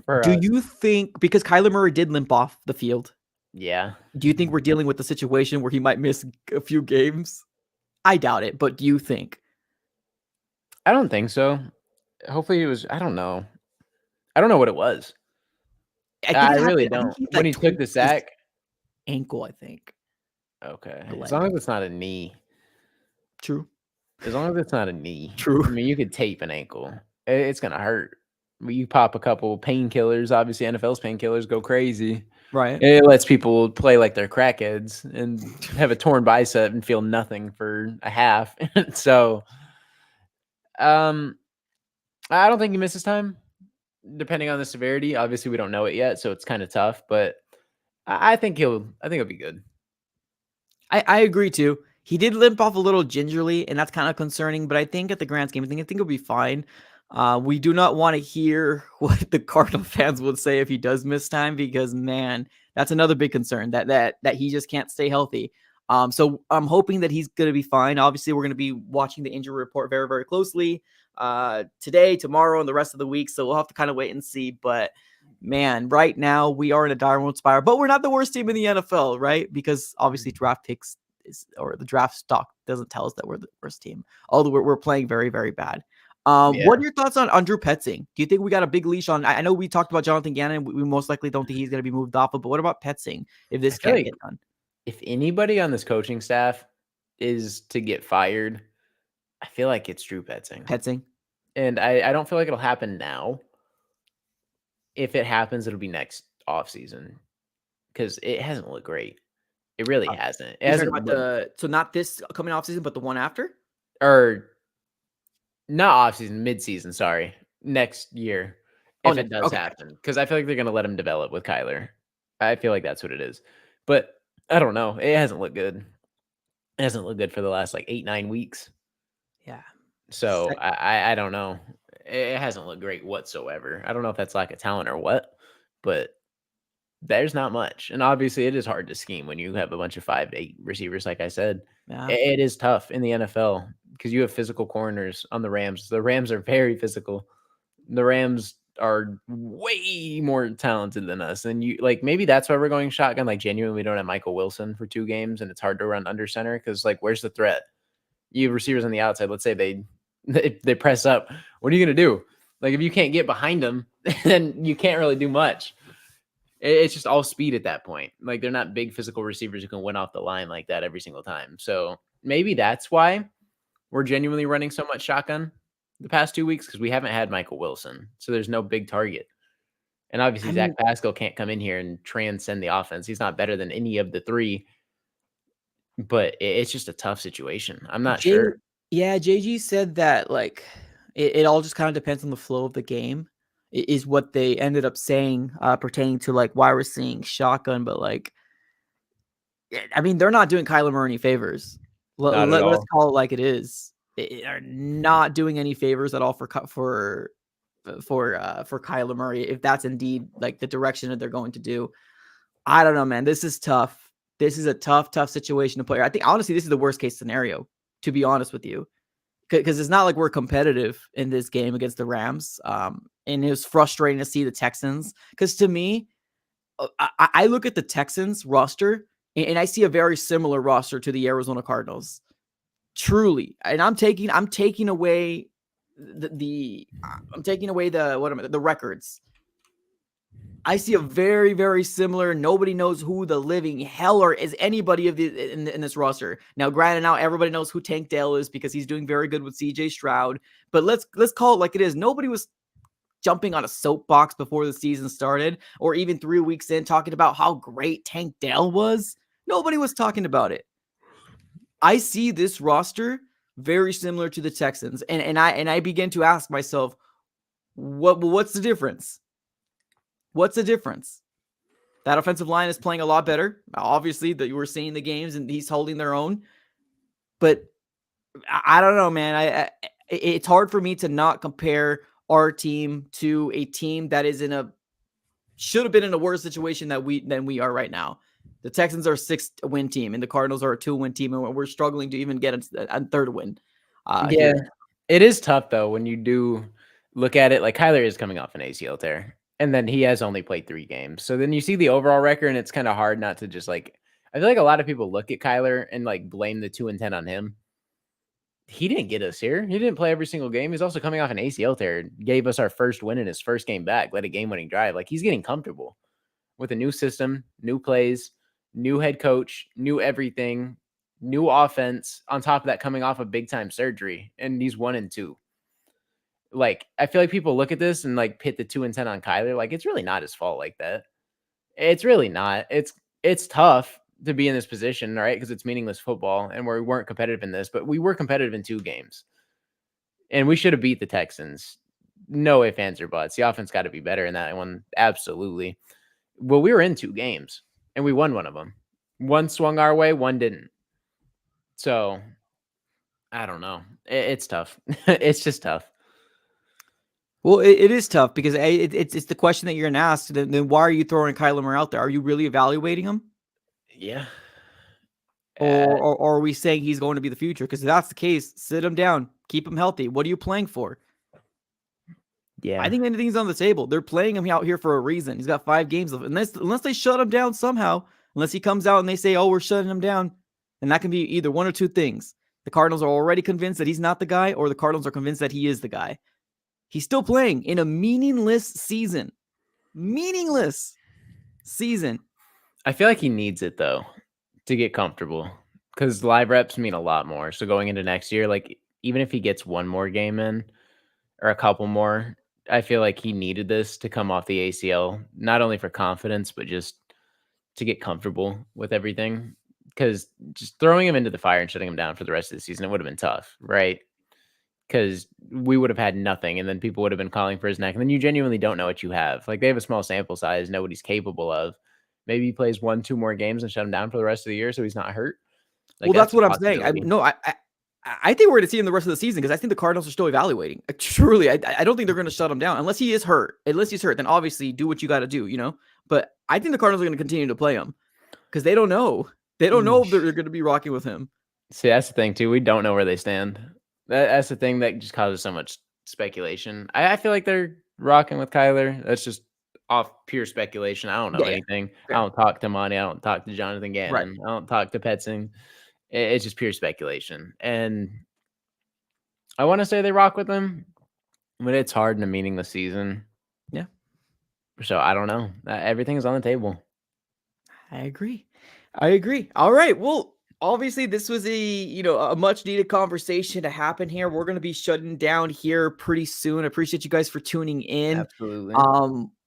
S2: for us.
S1: Do you think, because Kyler Murray did limp off the field?
S2: Yeah.
S1: Do you think we're dealing with the situation where he might miss a few games? I doubt it, but do you think?
S2: I don't think so. Hopefully it was, I don't know. I don't know what it was. I really don't. When he took the sack?
S1: Ankle, I think.
S2: Okay. As long as it's not a knee.
S1: True.
S2: As long as it's not a knee.
S1: True.
S2: I mean, you could tape an ankle. It's going to hurt. You pop a couple painkillers. Obviously, NFL's painkillers go crazy.
S1: Right.
S2: It lets people play like they're crackheads and have a torn bicep and feel nothing for a half. So, I don't think he misses time, depending on the severity. Obviously, we don't know it yet, so it's kind of tough. But I think he'll be good.
S1: I agree too. He did limp off a little gingerly, and that's kind of concerning. But I think at the grand scheme, I think he'll be fine. We do not want to hear what the Cardinal fans would say if he does miss time, because man, that's another big concern that he just can't stay healthy. So I'm hoping that he's going to be fine. Obviously, we're going to be watching the injury report very, very closely today, tomorrow, and the rest of the week. So we'll have to kind of wait and see. But man, right now we are in a downward spiral, but we're not the worst team in the NFL, right? Because obviously draft picks or the draft stock doesn't tell us that we're the worst team, although we're playing very, very bad.
S2: Yeah.
S1: What are your thoughts on Drew Petzing? Do you think we got a big leash on? I know we talked about Jonathan Gannon. We most likely don't think he's going to be moved off of, but what about Petzing if
S2: I
S1: this
S2: feel
S1: can't
S2: like
S1: get done?
S2: if anybody on this coaching staff is to get fired, I feel like it's Drew Petzing.
S1: Petzing?
S2: And I don't feel like it'll happen now. If it happens, it'll be next offseason because it hasn't looked great. It really hasn't. It
S1: You're talking
S2: hasn't
S1: about so not this coming off season, but the one after?
S2: or not offseason, midseason, sorry. Next year,
S1: Oh,
S2: if it
S1: next
S2: does
S1: okay.
S2: happen. Because I feel like they're gonna let him develop with Kyler. I feel like that's what it is. But I don't know. It hasn't looked good. It hasn't looked good for the last like 8, 9 weeks.
S1: Yeah.
S2: So I don't know. It hasn't looked great whatsoever. I don't know if that's lack of talent or what, but there's not much. And obviously it is hard to scheme when you have a bunch of 5 to 8 receivers, like I said.
S1: Yeah.
S2: It is tough in the NFL because you have physical corners on the Rams. The Rams are very physical. The Rams are way more talented than us. And you like maybe that's why we're going shotgun. Like genuinely, we don't have Michael Wilson for 2 games, and it's hard to run under center because like where's the threat? You have receivers on the outside. Let's say they press up. What are you gonna do? Like if you can't get behind them, then you can't really do much. It's just all speed at that point. Like they're not big physical receivers who can win off the line like that every single time. So maybe that's why we're genuinely running so much shotgun the past 2 weeks because we haven't had Michael Wilson. So there's no big target. And obviously,
S1: I
S2: Zach
S1: mean,
S2: Pascal can't come in here and transcend the offense. He's not better than any of the 3, but it's just a tough situation. I'm not
S1: J
S2: sure.
S1: yeah, JG said that like it all just kind of depends on the flow of the game, is what they ended up saying pertaining to like why we're seeing shotgun, but like I mean, they're not doing Kyler Murray any favors.
S2: Not at
S1: Let's
S2: all.
S1: call it like it is. They are not doing any favors at all for Kyler Murray, if that's indeed like the direction that they're going to do. I don't know, man. This is tough. This is a tough situation to play. I think honestly, this is the worst case scenario, to be honest with you, because it's not like we're competitive in this game against the Rams. And it was frustrating to see the Texans because to me, I look at the Texans roster and I see a very similar roster to the Arizona Cardinals. Truly, and I'm taking away the records. I see a very, very similar. Nobody knows who the living hell or is anybody of in this roster. Now, granted, now everybody knows who Tank Dell is because he's doing very good with CJ Stroud. But let's call it like it is. Nobody was jumping on a soapbox before the season started, or even 3 weeks in, talking about how great Tank Dell was. Nobody was talking about it. I see this roster very similar to the Texans, and I begin to ask myself, what's the difference? What's the difference? That offensive line is playing a lot better. Obviously, that you were seeing the games and he's holding their own. But I don't know, man. It's hard for me to not compare our team to a team that is should have been in a worse situation than we are right now. The Texans are a 6-win team, and the Cardinals are a 2-win team, and we're struggling to even get a third win
S2: Yeah,
S1: here.
S2: it is tough though when you do look at it. Like Kyler is coming off an ACL tear, and then he has only played 3 games. So then you see the overall record, and it's kind of hard not to just like. I feel like a lot of people look at Kyler and like blame the 2-10 on him. He didn't get us here. He didn't play every single game. He's also coming off an ACL tear. Gave us our first win in his first game back. Led a game-winning drive. Like he's getting comfortable with a new system, new plays, new head coach, new everything, new offense. On top of that, coming off a big-time surgery, and he's 1-2. Like I feel like people look at this and like pit the 2-10 on Kyler. Like it's really not his fault like that. It's really not. It's tough to be in this position, right? Because it's meaningless football, and we weren't competitive in this, but we were competitive in 2 games, and we should have beat the Texans. No ifs, ands, or buts. The offense got to be better in that one, absolutely. Well, we were in 2 games, and we won one of them. One swung our way, one didn't. So I don't know. It's tough. It's just tough.
S1: Well, it is tough because it's the question that you're going to ask. Then why are you throwing Kyler Murray out there? Are you really evaluating him?
S2: Yeah.
S1: Or are we saying he's going to be the future? Because if that's the case, sit him down, keep him healthy. What are you playing for? I
S2: Yeah.
S1: think anything's on the table. They're playing him out here for a reason. He's got 5 games left. Unless they shut him down somehow, unless he comes out and they say, oh, we're shutting him down, then that can be either one or two things. The Cardinals are already convinced that he's not the guy, or the Cardinals are convinced that he is the guy. He's still playing in a meaningless season. Meaningless season.
S2: I feel like he needs it though to get comfortable because live reps mean a lot more. So going into next year, like even if he gets one more game in or a couple more, I feel like he needed this to come off the ACL, not only for confidence, but just to get comfortable with everything. Because just throwing him into the fire and shutting him down for the rest of the season, it would have been tough, right? Because we would have had nothing, and then people would have been calling for his neck, and then you genuinely don't know what you have. Like, they have a small sample size, know what he's capable of. Maybe he plays 1, 2 more games and shut him down for the rest of the year so he's not hurt. Like,
S1: Well, that's
S2: that's a
S1: what I'm saying.
S2: possibility.
S1: I think we're going to see him the rest of the season because I think the Cardinals are still evaluating. Truly, I don't think they're going to shut him down unless he is hurt. Unless he's hurt, then obviously do what you got to do, But I think the Cardinals are going to continue to play him because they don't know. They don't know if they're going to be rocking with him.
S2: See, that's the thing, too. We don't know where they stand. That's the thing that just causes so much speculation. I feel like they're rocking with Kyler. That's just off pure speculation. I don't know
S1: Yeah.
S2: anything. I
S1: Yeah.
S2: don't talk to Monty. I don't talk to Jonathan Gannon.
S1: Right.
S2: I don't talk to Petzing. It's just pure speculation. And I want to say they rock with him, but it's hard in a meaningless season.
S1: Yeah.
S2: So I don't know. Everything is on the table.
S1: I agree. All right. Well, obviously this was a much needed conversation to happen here. We're going to be shutting down here pretty soon. I appreciate you guys for tuning in.
S2: Absolutely.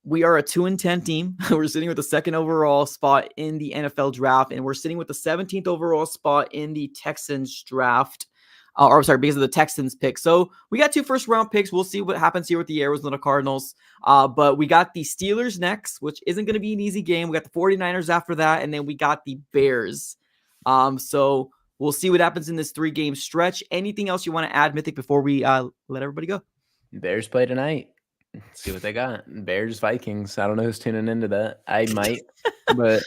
S1: We are a 2-10 team. We're sitting with the 2nd overall spot in the NFL draft, and we're sitting with the 17th overall spot in the Texans draft. Because of the Texans pick. So we got 2 first-round picks. We'll see what happens here with the Arizona Cardinals. But we got the Steelers next, which isn't going to be an easy game. We got the 49ers after that, and then we got the Bears. So we'll see what happens in this 3-game stretch. Anything else you want to add, Mythic, before we let everybody go?
S2: Bears play tonight. Let's see what they got. Bears Vikings. I don't know who's tuning into that. I might, but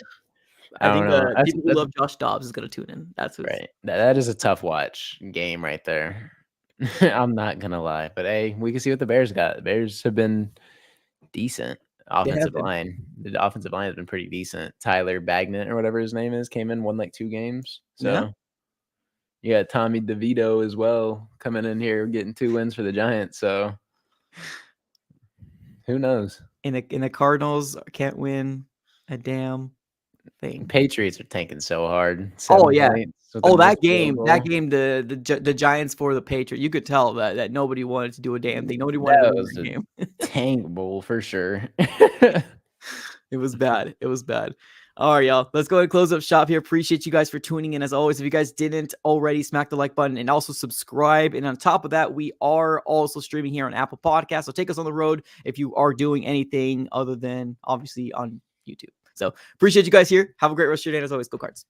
S2: I don't know.
S1: People who love Josh Dobbs is going to tune in. That's who's
S2: right. That is a tough watch game right there. I'm not gonna lie, but hey, we can see what the Bears got. The Bears have been decent. Offensive line. The offensive line has been pretty decent. Tyler Bagnett or whatever his name is came in, won like 2 games. So yeah, Tommy DeVito as well coming in here getting 2 wins for the Giants. So who knows?
S1: in the Cardinals can't win a damn thing.
S2: Patriots are tanking so hard.
S1: Oh yeah. That game,
S2: the
S1: the Giants for the Patriots. You could tell that nobody wanted to do a damn thing. Nobody wanted to win the game.
S2: Tank bowl for sure.
S1: It was bad. All right, y'all. Let's go ahead and close up shop here. Appreciate you guys for tuning in. As always, if you guys didn't already, smack the like button and also subscribe. And on top of that, we are also streaming here on Apple Podcasts. So take us on the road if you are doing anything other than obviously on YouTube. So appreciate you guys here. Have a great rest of your day. And as always, go Cards.